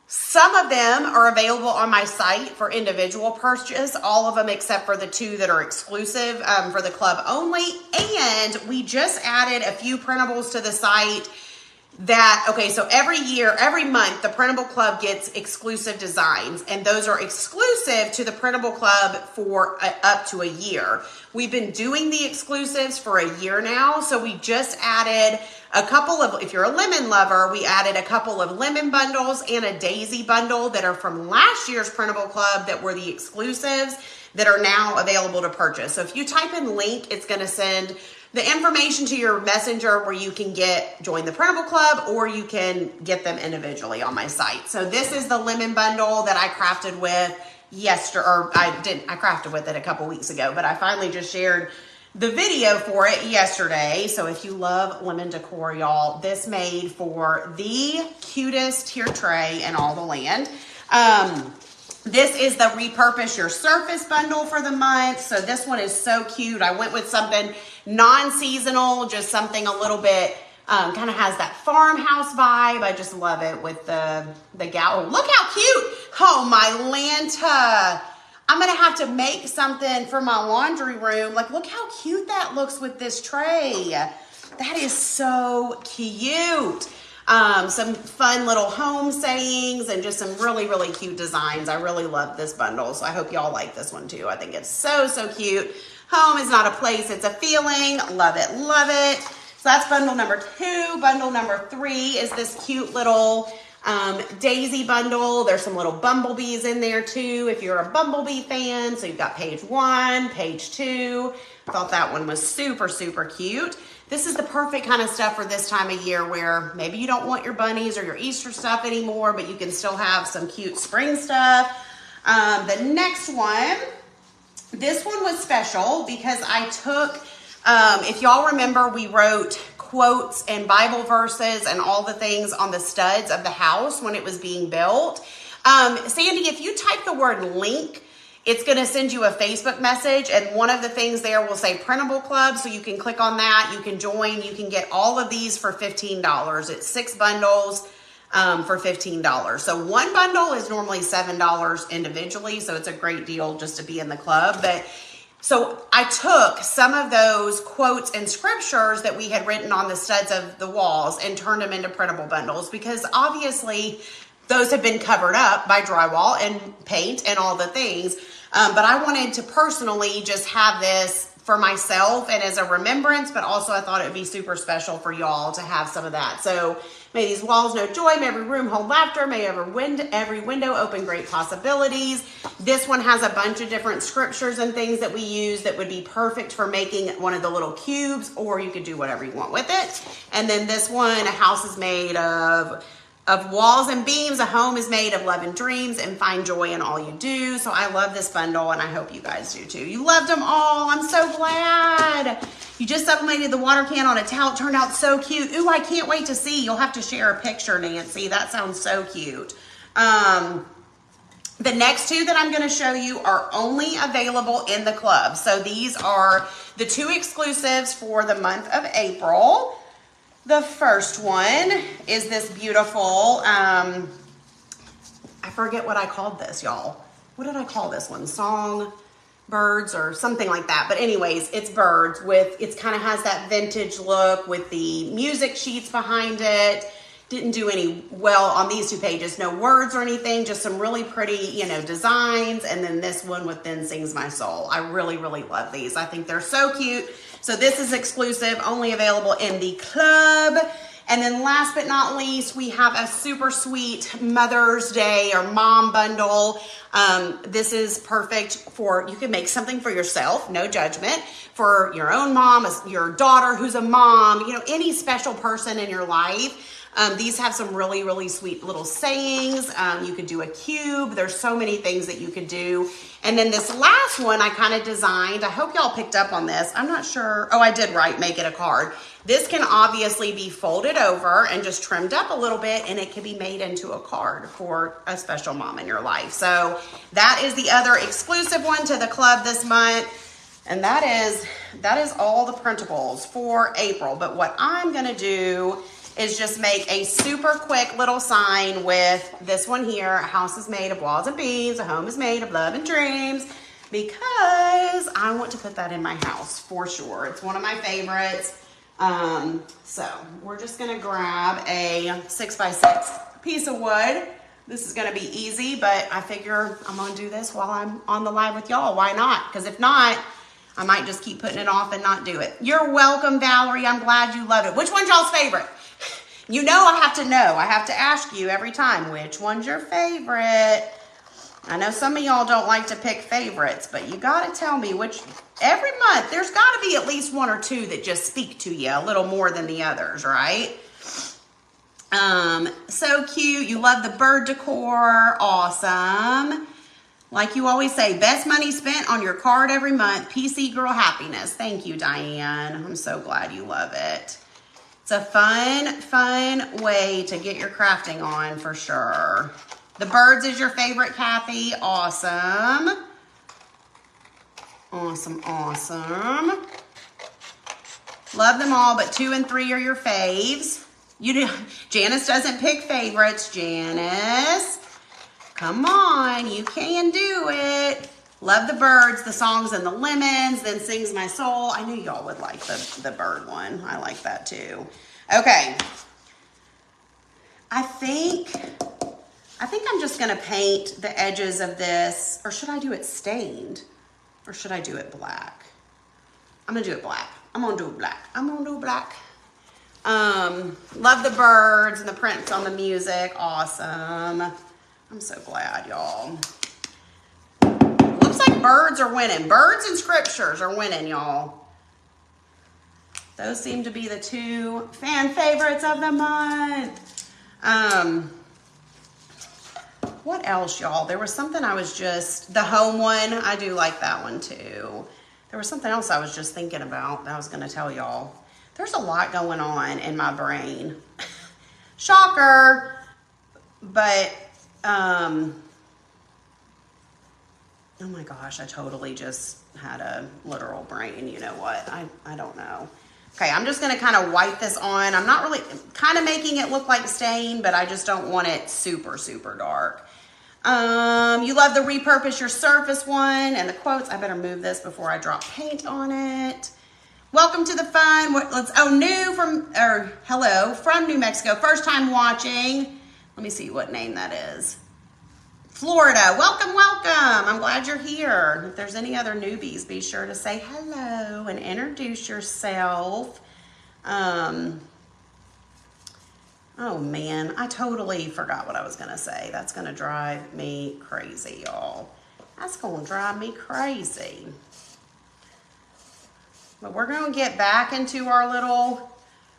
Some of them are available on my site for individual purchase, all of them except for the two that are exclusive for the club only. And we just added a few printables to the site so every month, the Printable Club gets exclusive designs, and those are exclusive to the Printable Club for up to a year. We've been doing the exclusives for a year now, so we just added if you're a lemon lover, we added a couple of lemon bundles and a daisy bundle that are from last year's Printable Club that were the exclusives that are now available to purchase. So if you type in link, it's going to send the information to your messenger where you can join the Printable Club, or you can get them individually on my site. So this is the lemon bundle that I crafted with I crafted with it a couple weeks ago, but I finally just shared the video for it yesterday. So if you love lemon decor, y'all, this made for the cutest tier tray in all the land. This is the Repurpose Your Surface bundle for the month. So this one is so cute. I went with something non-seasonal, just something a little bit, kind of has that farmhouse vibe. I just love it with the gal. Oh, look how cute. Oh, my Lanta. I'm going to have to make something for my laundry room. Like, look how cute that looks with this tray. That is so cute. some fun little home sayings, and just some really, really cute designs. I really love this bundle, so I hope y'all like this one too. I think it's so, so cute. Home is not a place, it's a feeling. Love it, love it. So that's bundle number 2. Bundle number 3 is this cute little daisy bundle. There's some little bumblebees in there too, if you're a bumblebee fan. So you've got page 1, page 2. I thought that one was super, super cute. This is the perfect kind of stuff for this time of year where maybe you don't want your bunnies or your Easter stuff anymore, but you can still have some cute spring stuff. The next one, this one was special because I took, if y'all remember, we wrote quotes and Bible verses and all the things on the studs of the house when it was being built. Sandy, if you type the word link, it's going to send you a Facebook message, and one of the things there will say Printable Club, so you can click on that, you can join, you can get all of these for $15. It's 6 bundles for $15. So one bundle is normally $7 individually, so it's a great deal just to be in the club. But so I took some of those quotes and scriptures that we had written on the studs of the walls and turned them into printable bundles, because obviously those have been covered up by drywall and paint and all the things. But I wanted to personally just have this for myself and as a remembrance, but also I thought it would be super special for y'all to have some of that. So may these walls know joy, may every room hold laughter, may every window open great possibilities. This one has a bunch of different scriptures and things that we use that would be perfect for making one of the little cubes, or you could do whatever you want with it. And then this one, a house is made of walls and beams, a home is made of love and dreams, and find joy in all you do. So I love this bundle, and I hope you guys do too. You loved them all. I'm so glad. You just sublimated the water can on a towel. It turned out so cute. Ooh, I can't wait to see. You'll have to share a picture, Nancy. That sounds so cute. The next 2 that I'm going to show you are only available in the club. So these are the 2 exclusives for the month of April. The first one is this beautiful, I forget what I called this, y'all. What did I call this one? Song birds or something like that. But anyways, it's birds with, it kind of has that vintage look with the music sheets behind it. Didn't do any well on these 2 pages. No words or anything, just some really pretty, designs. And then this one with Then Sings My Soul. I really, really love these. I think they're so cute. So this is exclusive, only available in the club. And then last but not least, we have a super sweet Mother's Day or mom bundle. This is perfect for, you can make something for yourself, no judgment, for your own mom, your daughter who's a mom, any special person in your life. These have some really, really sweet little sayings. You could do a cube. There's so many things that you could do. And then this last one I kind of designed. I hope y'all picked up on this. I'm not sure. Oh, I did make it a card. This can obviously be folded over and just trimmed up a little bit, and it can be made into a card for a special mom in your life. So that is the other exclusive one to the club this month. And that is all the printables for April. But what I'm going to do is just make a super quick little sign with this one here. A house is made of walls and beams. A home is made of love and dreams, because I want to put that in my house for sure. It's one of my favorites. So we're just going to grab a 6x6 piece of wood. This is going to be easy, but I figure I'm going to do this while I'm on the live with y'all. Why not? Because if not, I might just keep putting it off and not do it. You're welcome, Valerie. I'm glad you loved it. Which one's y'all's favorite? I have to know. I have to ask you every time, which one's your favorite? I know some of y'all don't like to pick favorites, but you got to tell me which. Every month, there's got to be at least 1 or 2 that just speak to you a little more than the others, right? So cute. You love the bird decor. Awesome. Like you always say, best money spent on your card every month. PC Girl Happiness. Thank you, Diane. I'm so glad you love it. It's a fun way to get your crafting on for sure. The birds is your favorite, Kathy. Awesome. Awesome. Love them all, but 2 and 3 are your faves. Janice doesn't pick favorites, Janice. Come on, you can do it. Love the birds, the songs, and the lemons. Then Sings My Soul. I knew y'all would like the bird one. I like that too. Okay. I think I'm just gonna paint the edges of this, or should I do it stained? Or should I do it black? I'm gonna do it black. I'm gonna do it black. I'm gonna do black. Love the birds and the prints on the music. Awesome. I'm so glad, y'all. Looks like birds are winning. Birds and scriptures are winning, y'all. Those seem to be the two fan favorites of the month. What else, y'all? There was something I was just, the home one, I do like that one too. There was something else I was just thinking about that I was gonna tell y'all. There's a lot going on in my brain. Shocker. But, oh my gosh, I totally just had a literal brain. You know what? I don't know. Okay, I'm just gonna kind of wipe this on. I'm not really, kind of making it look like stain, but I just don't want it super, super dark. You love the repurpose your surface one and the quotes. I better move this before I drop paint on it. Welcome to the fun. Hello from New Mexico. First time watching. Let me see what name that is. Florida. Welcome, welcome. I'm glad you're here. If there's any other newbies, be sure to say hello and introduce yourself. Oh man, I totally forgot what I was gonna say. That's gonna drive me crazy, y'all. That's gonna drive me crazy. But we're gonna get back into our little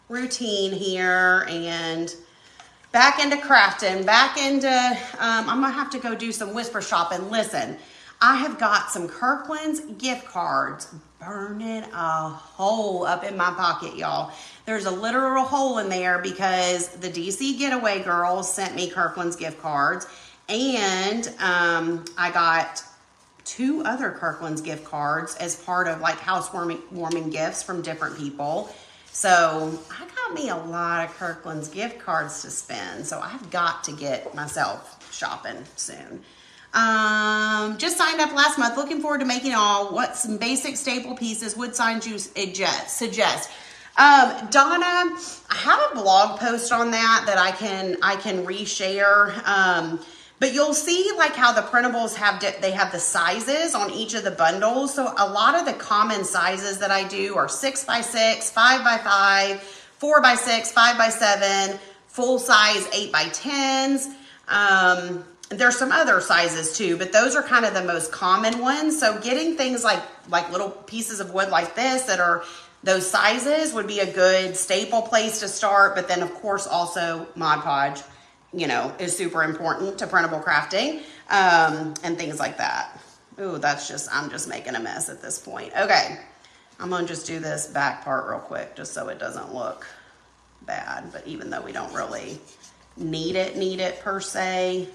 routine here and back into crafting, back into, I'm gonna have to go do some whisper shopping. Listen, I have got some Kirkland's gift cards burning a hole up in my pocket, y'all. There's a literal hole in there because the DC Getaway girls sent me Kirkland's gift cards, and I got 2 other Kirkland's gift cards as part of like housewarming gifts from different people. So I got me a lot of Kirkland's gift cards to spend. So I've got to get myself shopping soon. Just signed up last month. Looking forward to making all what some basic staple pieces would sign juice suggest. Donna, I have a blog post on that I can reshare. But you'll see like how the printables they have the sizes on each of the bundles. So a lot of the common sizes that I do are 6x6, 5x5, 4x6, 5x7, full size 8x10s. There's some other sizes too, but those are kind of the most common ones. So getting things like little pieces of wood like this that are those sizes would be a good staple place to start. But then of course also Mod Podge, you know, is super important to printable crafting, and things like that. Ooh, I'm just making a mess at this point. Okay, I'm gonna just do this back part real quick just so it doesn't look bad. But even though we don't really need it per se,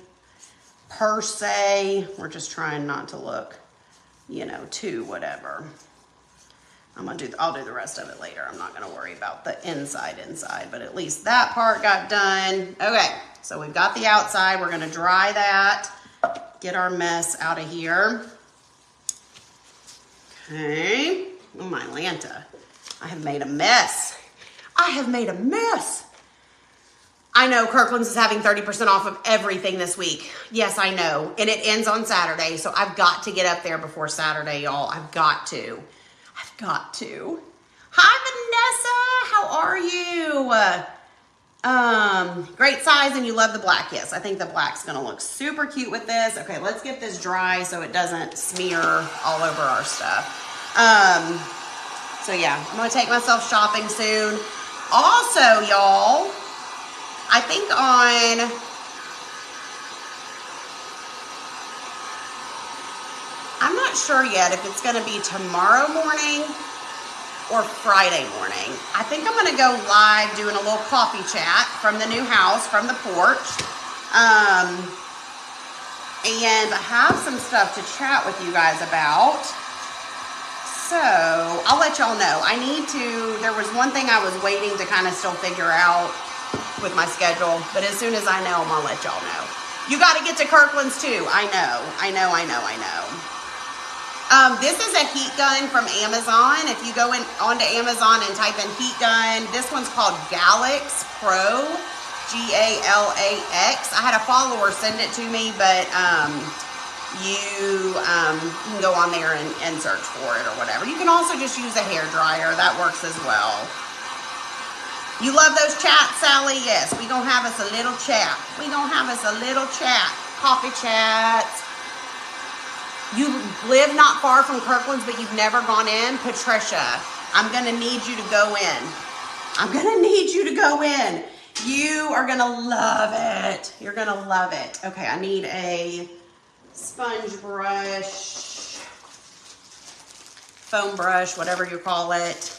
we're just trying not to look, you know, too whatever. I'll do the rest of it later. I'm not gonna worry about the inside, but at least that part got done. Okay, so we've got the outside. We're gonna dry that, get our mess out of here. Okay, oh my Lanta, I have made a mess. I know Kirkland's is having 30% off of everything this week. Yes, I know, and it ends on Saturday, so I've got to get up there before Saturday, y'all. I've got to. Hi, Vanessa. How are you? Great size, and you love the black. Yes, I think the black's gonna look super cute with this. Okay, let's get this dry so it doesn't smear all over our stuff. So yeah, I'm gonna take myself shopping soon. Also, y'all, I think I'm not sure yet if it's gonna be tomorrow morning or Friday morning. I think I'm gonna go live doing a little coffee chat from the new house, from the porch. And I have some stuff to chat with you guys about. So I'll let y'all know. There was one thing I was waiting to kind of still figure out with my schedule, but as soon as I know, I'm gonna let y'all know. You gotta get to Kirkland's too. I know. This is a heat gun from Amazon. If you go onto Amazon and type in heat gun, this one's called Galax Pro. GALAX. I had a follower send it to me, but you can go on there and search for it or whatever. You can also just use a hair dryer. That works as well. You love those chats, Sally? Yes, we gonna have us a little chat. We gonna have us a little chat. Coffee chats. You live not far from Kirkland's, but you've never gone in? Patricia, I'm gonna need you to go in. I'm gonna need you to go in. You are gonna love it. You're gonna love it. Okay, I need a sponge brush, foam brush, whatever you call it.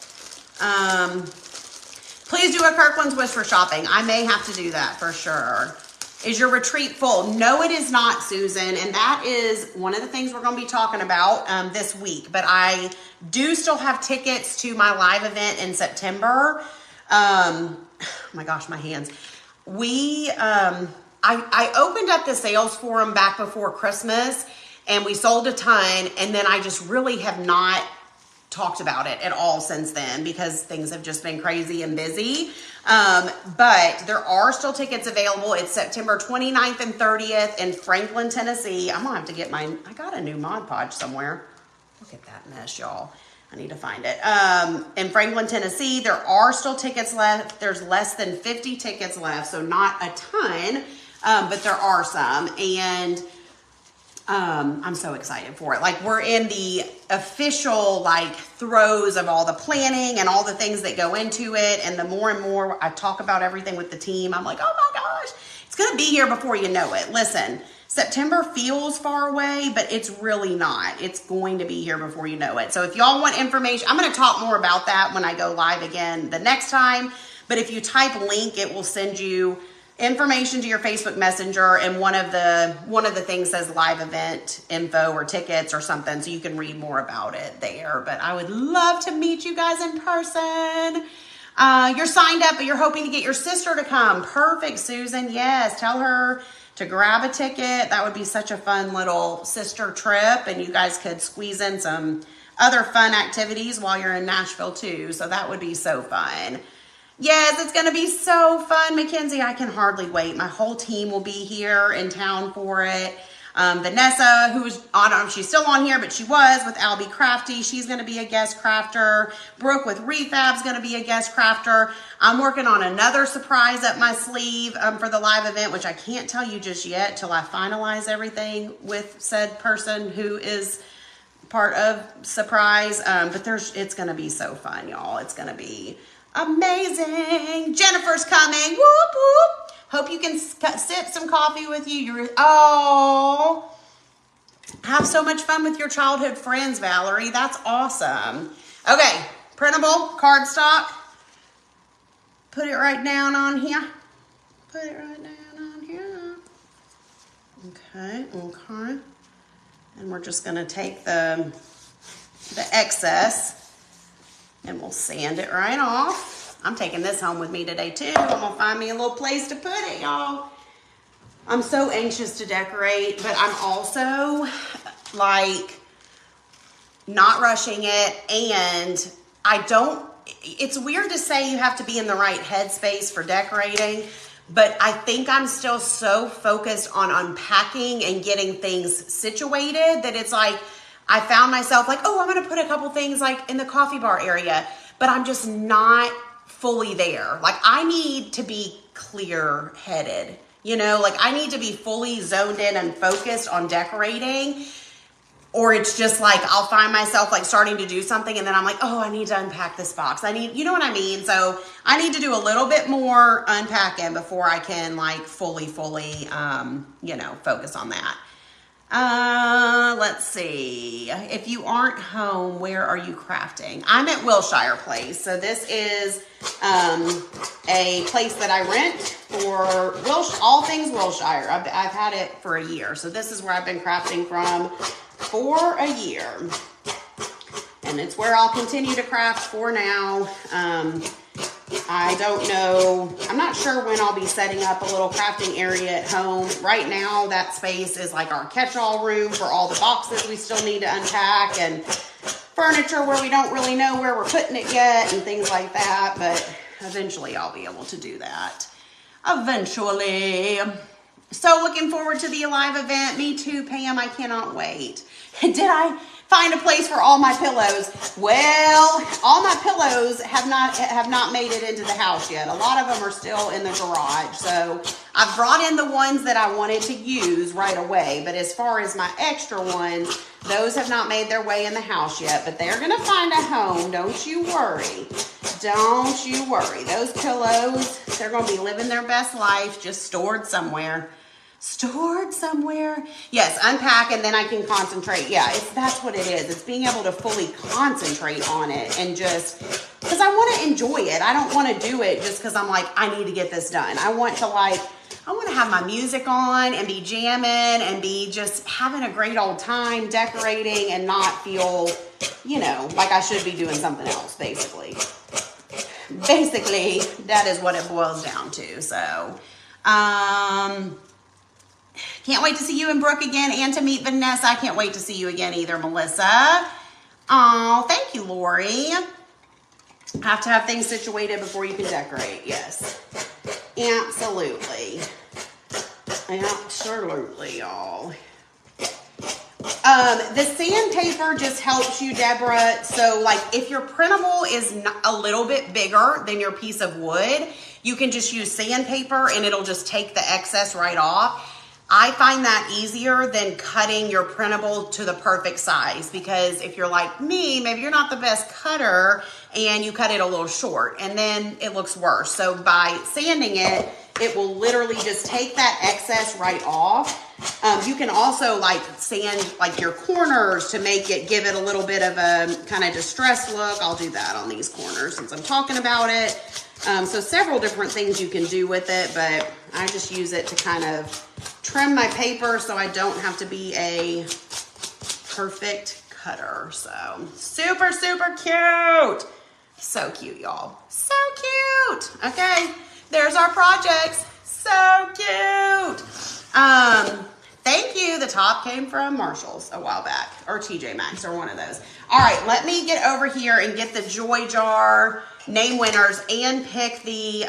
Please do a Kirkland's wish for shopping. I may have to do that for sure. Is your retreat full? No, it is not, Susan. And that is one of the things we're going to be talking about this week. But I do still have tickets to my live event in September. Oh my gosh, my hands. I opened up the sales forum back before Christmas and we sold a ton. And then I just really have not talked about it at all since then because things have just been crazy and busy. But there are still tickets available. It's September 29th and 30th in Franklin, Tennessee. I'm gonna have to get I got a new Mod Podge somewhere. Look at that mess, y'all. I need to find it. In Franklin, Tennessee, there are still tickets left. There's less than 50 tickets left, so not a ton, but there are some. And I'm so excited for it. Like, we're in the official throes of all the planning and all the things that go into it. And the more and more I talk about everything with the team, I'm like, oh my gosh, it's going to be here before you know it. Listen, September feels far away, but it's really not. It's going to be here before you know it. So if y'all want information, I'm going to talk more about that when I go live again the next time. But if you type link, it will send you information to your Facebook Messenger, and one of the things says live event info or tickets or something, so you can read more about it there. But I would love to meet you guys in person. You're signed up, but you're hoping to get your sister to come. Perfect, Susan. Yes, tell her to grab a ticket. That would be such a fun little sister trip, and you guys could squeeze in some other fun activities while you're in Nashville too. So that would be so fun. Yes, it's going to be so fun, Mackenzie. I can hardly wait. My whole team will be here in town for it. Vanessa, who's on, she's still on here, but she was with Albie Crafty. She's going to be a guest crafter. Brooke with Refab's going to be a guest crafter. I'm working on another surprise up my sleeve for the live event, which I can't tell you just yet till I finalize everything with said person who is part of surprise. But it's going to be so fun, y'all. It's going to be amazing. Jennifer's coming. Whoop, whoop. Hope you can sip some coffee with you. Have so much fun with your childhood friends, Valerie. That's awesome. Okay, printable cardstock. Put it right down on here. Put it right down on here. Okay, okay. And we're just going to take the excess and we'll sand it right off. I'm taking this home with me today too. I'm gonna find me a little place to put it, y'all. I'm so anxious to decorate, but I'm also not rushing it. And it's weird to say you have to be in the right headspace for decorating, but I think I'm still so focused on unpacking and getting things situated that it's like, I found myself oh, I'm gonna put a couple things in the coffee bar area, but I'm just not fully there. I need to be clear-headed, I need to be fully zoned in and focused on decorating, or it's just I'll find myself starting to do something and then I'm oh, I need to unpack this box. You know what I mean? So I need to do a little bit more unpacking before I can fully, focus on that. Let's see. If you aren't home, where are you crafting? I'm at Wilshire Place. So this is a place that I rent for all things Wilshire. I've had it for a year. So this is where I've been crafting from for a year. And it's where I'll continue to craft for now. I don't know. I'm not sure when I'll be setting up a little crafting area at home. Right now, that space is our catch-all room for all the boxes we still need to unpack and furniture where we don't really know where we're putting it yet and things like that. But eventually, I'll be able to do that. eventually. So looking forward to the Alive event. Me too, Pam. I cannot wait. Did I find a place for all my pillows? Well, all my pillows have not made it into the house yet. A lot of them are still in the garage. So I've brought in the ones that I wanted to use right away. But as far as my extra ones, those have not made their way in the house yet. But they're going to find a home. Don't you worry. Don't you worry. Those pillows, they're going to be living their best life, just stored somewhere. Stored somewhere. Yes, unpack and then I can concentrate. Yeah, that's what it is. It's being able to fully concentrate on it and just, because I want to enjoy it. I don't want to do it just because I'm like, I need to get this done. I want to have my music on and be jamming and be just having a great old time decorating and not feel, you know, like I should be doing something else, basically. Basically, that is what it boils down to. So, can't wait to see you and Brooke again and to meet Vanessa. I can't wait to see you again either, Melissa. Oh, thank you, Lori. Have to have things situated before you can decorate. Yes. Absolutely. Absolutely, y'all. The sandpaper just helps you, Deborah. So, like, if your printable is a little bit bigger than your piece of wood, you can just use sandpaper and it'll just take the excess right off. I find that easier than cutting your printable to the perfect size, because if you're like me, maybe you're not the best cutter and you cut it a little short and then it looks worse. So by sanding it, it will literally just take that excess right off. You can also like sand like your corners to make it, give it a little bit of a kind of distressed look. I'll do that on these corners since I'm talking about it. So several different things you can do with it, but I just use it to kind of trim my paper so I don't have to be a perfect cutter. So super, super cute. So cute, y'all. So cute. Okay, there's our projects. So cute. Thank you. The top came from Marshall's a while back, or TJ Maxx, or one of those. All right, let me get over here and get the Joy Jar name winners and pick the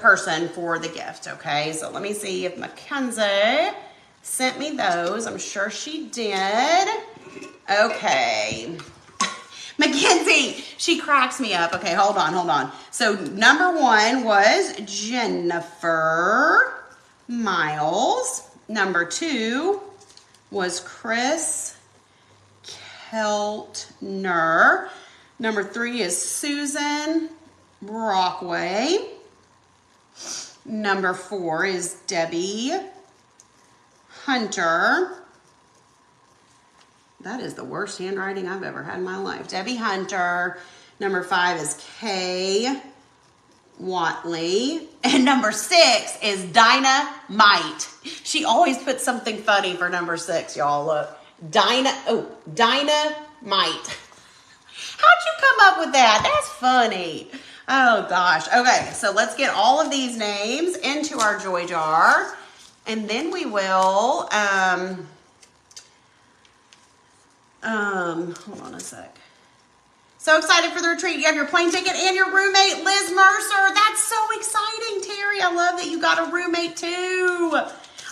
person for the gift, okay? So let me see if Mackenzie sent me those. I'm sure she did. Okay. Mackenzie, she cracks me up. Okay, hold on. So number 1 was Jennifer Miles. Number 2 was Chris Keltner. Number 3 is Susan Brockway. Number 4 is Debbie Hunter. That is the worst handwriting I've ever had in my life. Debbie Hunter. Number 5 is Kay Watley. And number 6 is Dynamite. She always puts something funny for number 6, y'all. Look. Dynamite. How'd you come up with that? That's funny. Oh gosh. Okay, so let's get all of these names into our Joy Jar, and then we will hold on a sec. So excited for the retreat. You have your plane ticket and your roommate, Liz Mercer. That's so exciting, Terry. I love that you got a roommate too.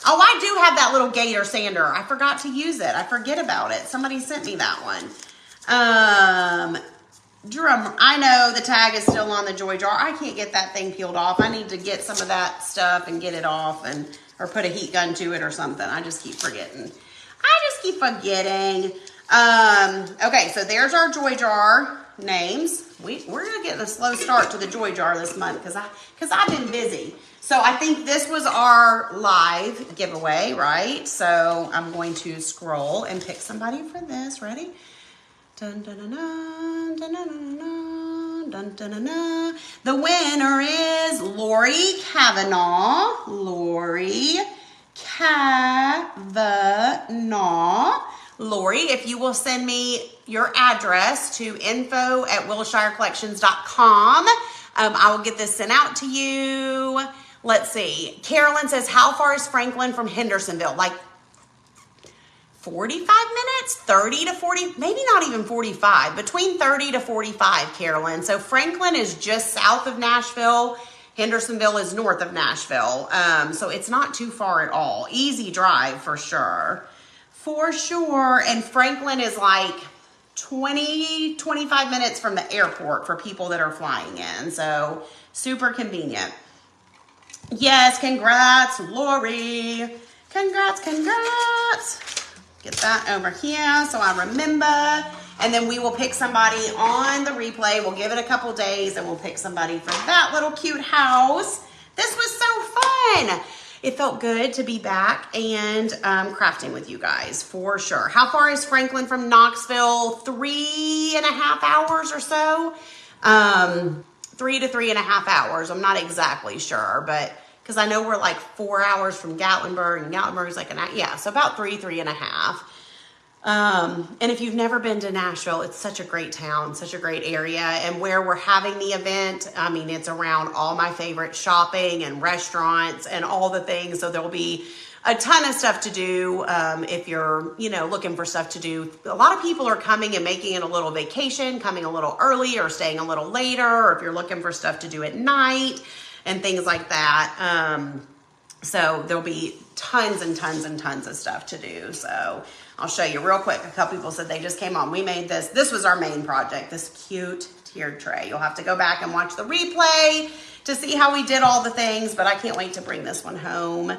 Oh, I do have that little gator sander. I forgot to use it. I forget about it. Somebody sent me that one. I know the tag is still on the Joy Jar. I can't get that thing peeled off. I need to get some of that stuff and get it off, or put a heat gun to it or something. I just keep forgetting. Okay, so there's our Joy Jar names. We're gonna get a slow start to the Joy Jar this month because I've been busy. So I think this was our live giveaway, right? So I'm going to scroll and pick somebody for this. Ready? Dun, dun, dun, dun, dun, dun, dun, dun, dun, dun, dun. The winner is Lori Kavanaugh. Lori Kavanaugh. Lori, if you will send me your address to info@wilshirecollections.com, I will get this sent out to you. Let's see. Carolyn says, how far is Franklin from Hendersonville? Like 45 minutes, 30 to 40, maybe not even 45, between 30 to 45, Carolyn. So Franklin is just south of Nashville. Hendersonville is north of Nashville. So it's not too far at all. Easy drive for sure. For sure. And Franklin is like 20, 25 minutes from the airport for people that are flying in. So super convenient. Yes, congrats, Lori. Congrats, congrats. Get that over here so I remember. And then we will pick somebody on the replay. We'll give it a couple days and we'll pick somebody for that little cute house. This was so fun. It felt good to be back and crafting with you guys for sure. How far is Franklin from Knoxville? 3.5 hours or so. 3 to 3.5 hours. I'm not exactly sure, but because I know we're like 4 hours from Gatlinburg, and Gatlinburg is like so about 3.5. And if you've never been to Nashville, it's such a great town, such a great area. And where we're having the event, I mean, it's around all my favorite shopping and restaurants and all the things. So there'll be a ton of stuff to do if you're, looking for stuff to do. A lot of people are coming and making it a little vacation, coming a little early or staying a little later, or if you're looking for stuff to do at night and things like that. So there'll be tons and tons and tons of stuff to do. So I'll show you real quick. A couple people said they just came on. We made this. This was our main project, this cute tiered tray. You'll have to go back and watch the replay to see how we did all the things, but I can't wait to bring this one home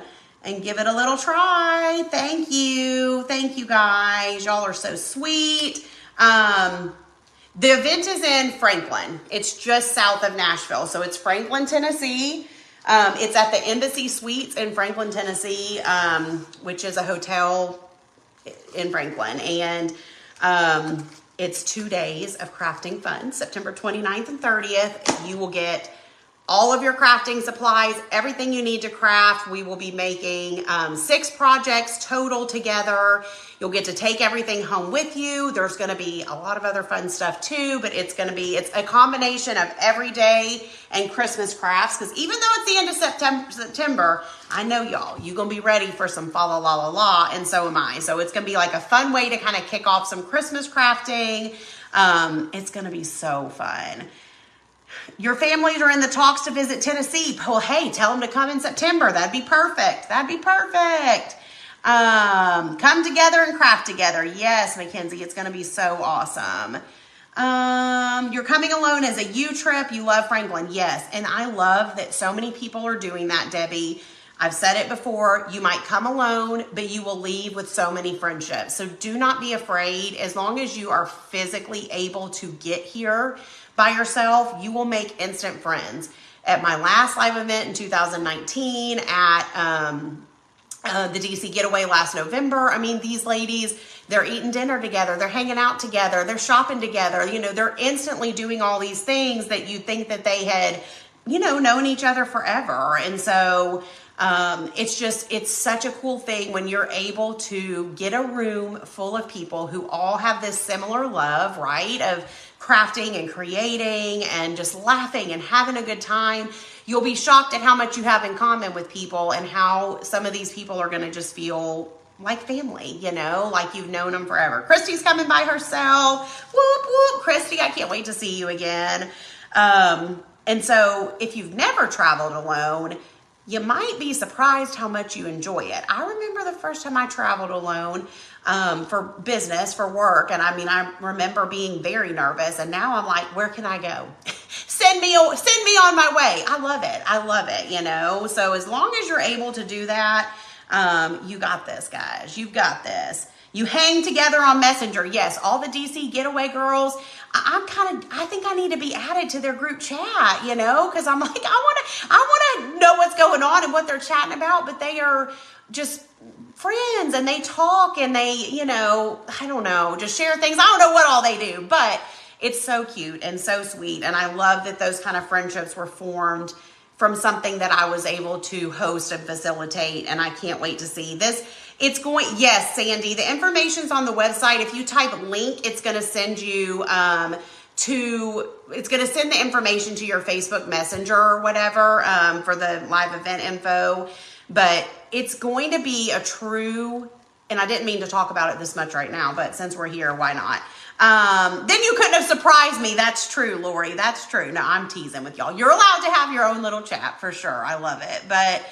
and give it a little try. Thank you. Thank you guys. Y'all are so sweet. The event is in Franklin. It's just south of Nashville. So it's Franklin, Tennessee. It's at the Embassy Suites in Franklin, Tennessee, which is a hotel in Franklin. And it's 2 days of crafting fun, September 29th and 30th. You will get all of your crafting supplies, everything you need to craft. We will be making 6 projects total together. You'll get to take everything home with you. There's going to be a lot of other fun stuff too, but it's a combination of everyday and Christmas crafts, because even though it's the end of September, I know y'all, you're going to be ready for some fa la la la la, and so am I. So it's going to be like a fun way to kind of kick off some Christmas crafting. It's going to be so fun. Your families are in the talks to visit Tennessee. Well, hey, tell them to come in September. That'd be perfect. That'd be perfect. Come together and craft together. Yes, Mackenzie, it's going to be so awesome. You're coming alone as a U trip. You love Franklin. Yes. And I love that so many people are doing that, Debbie. I've said it before. You might come alone, but you will leave with so many friendships. So do not be afraid. As long as you are physically able to get here by yourself, you will make instant friends. At my last live event in 2019 at the DC Getaway last November, I mean, these ladies, they're eating dinner together, they're hanging out together, they're shopping together, they're instantly doing all these things that you think that they had, known each other forever. And so it's such a cool thing when you're able to get a room full of people who all have this similar love, right, of crafting and creating and just laughing and having a good time. You'll be shocked at how much you have in common with people and how some of these people are going to just feel like family, like you've known them forever. Christy's coming by herself. Whoop, whoop. Christy, I can't wait to see you again. And so if you've never traveled alone, you might be surprised how much you enjoy it. I remember the first time I traveled alone for business, for work. And I remember being very nervous. And now I'm like, where can I go? Send me on my way. I love it, So as long as you're able to do that, you got this, guys. You've got this. You hang together on Messenger. Yes, all the DC Getaway girls. I think I need to be added to their group chat, because I'm like, I want to know what's going on and what they're chatting about, but they are just friends and they talk and they, I don't know, just share things. I don't know what all they do, but it's so cute and so sweet. And I love that those kind of friendships were formed from something that I was able to host and facilitate. And I can't wait to see this. Yes, Sandy, the information's on the website. If you type link, it's going to send you it's going to send the information to your Facebook Messenger or whatever for the live event info. But it's going to be a true and I didn't mean to talk about it this much right now, but since we're here, why not? Then you couldn't have surprised me. That's true, Lori. That's true. No, I'm teasing with y'all. You're allowed to have your own little chat for sure. I love it. But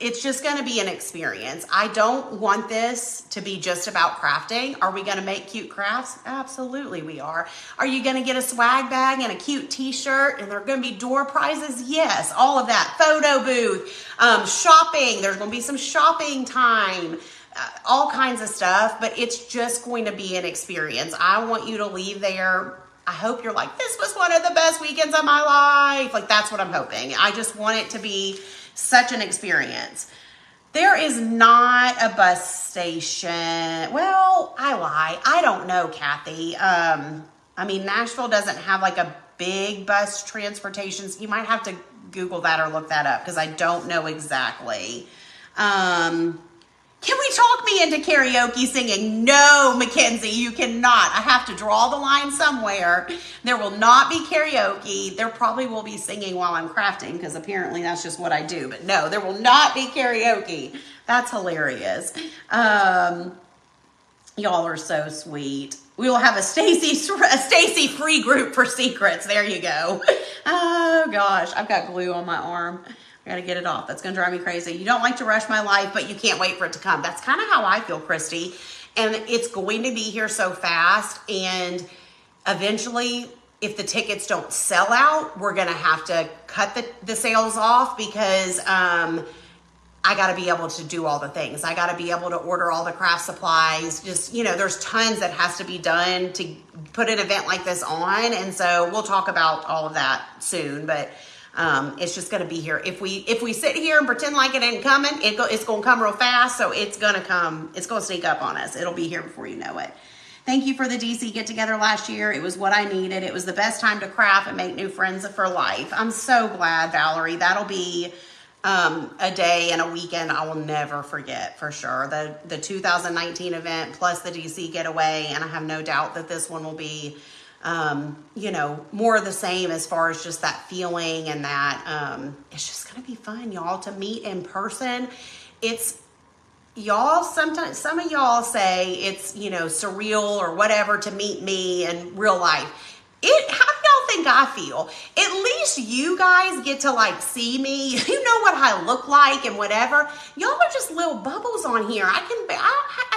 it's just going to be an experience. I don't want this to be just about crafting. Are we going to make cute crafts? Absolutely we are. Are you going to get a swag bag and a cute t-shirt and there are going to be door prizes? Yes, all of that. Photo booth, shopping. There's going to be some shopping time, all kinds of stuff, but it's just going to be an experience. I want you to leave there. I hope you're like, this was one of the best weekends of my life. Like, that's what I'm hoping. I just want it to be such an experience. There is not a bus station. Well, I lie. I don't know, Kathy. I mean, Nashville doesn't have like a big bus transportation. You might have to Google that or look that up because I don't know exactly. Can we talk me into karaoke singing? No, Mackenzie, you cannot. I have to draw the line somewhere. There will not be karaoke. There probably will be singing while I'm crafting because apparently that's just what I do. But no, there will not be karaoke. That's hilarious. Y'all are so sweet. We will have a Stacy free group for secrets. There you go. Oh gosh, I've got glue on my arm. I gotta get it off. That's gonna drive me crazy. You don't like to rush my life, but you can't wait for it to come. That's kind of how I feel, Christy. And it's going to be here so fast. And eventually, if the tickets don't sell out, we're gonna have to cut the sales off because I gotta be able to do all the things. I gotta be able to order all the craft supplies. Just, you know, there's tons that has to be done to put an event like this on. And so we'll talk about all of that soon, but it's just going to be here. If we sit here and pretend like it ain't coming, it's going to come real fast. So it's going to come. It's going to sneak up on us. It'll be here before you know it. Thank you for the DC get together last year. It was what I needed. It was the best time to craft and make new friends for life. I'm so glad, Valerie. That'll be a day and a weekend I will never forget for sure. The 2019 event plus the DC getaway, and I have no doubt that this one will be you know, more of the same as far as just that feeling and that, it's just going to be fun, y'all, to meet in person. It's y'all, sometimes some of y'all say it's, you know, surreal or whatever to meet me in real life. How do y'all think I feel? At least you guys get to like see me. You know what I look like and whatever. Y'all are just little bubbles on here. I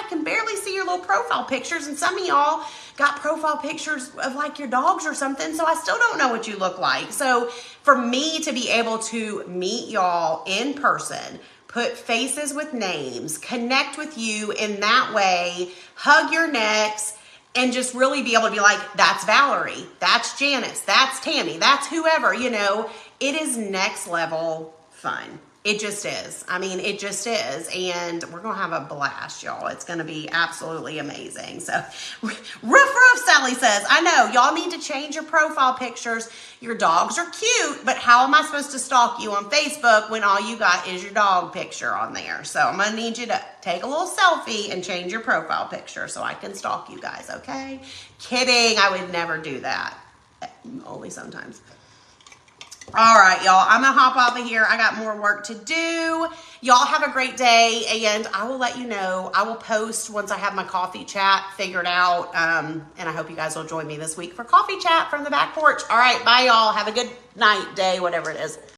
can barely see your little profile pictures, and some of y'all got profile pictures of like your dogs or something, so I still don't know what you look like. So for me to be able to meet y'all in person, put faces with names, connect with you in that way, hug your necks, and just really be able to be like, that's Valerie, that's Janice, that's Tammy, that's whoever, you know, it is next level fun. It just is. I mean, it just is. And we're going to have a blast, y'all. It's going to be absolutely amazing. So, roof, Sally says, I know, y'all need to change your profile pictures. Your dogs are cute, but how am I supposed to stalk you on Facebook when all you got is your dog picture on there? So, I'm going to need you to take a little selfie and change your profile picture so I can stalk you guys, okay? Kidding. I would never do that. Only sometimes. All right, y'all, I'm going to hop off of here. I got more work to do. Y'all have a great day, and I will let you know. I will post once I have my coffee chat figured out, and I hope you guys will join me this week for coffee chat from the back porch. All right, bye, y'all. Have a good night, day, whatever it is.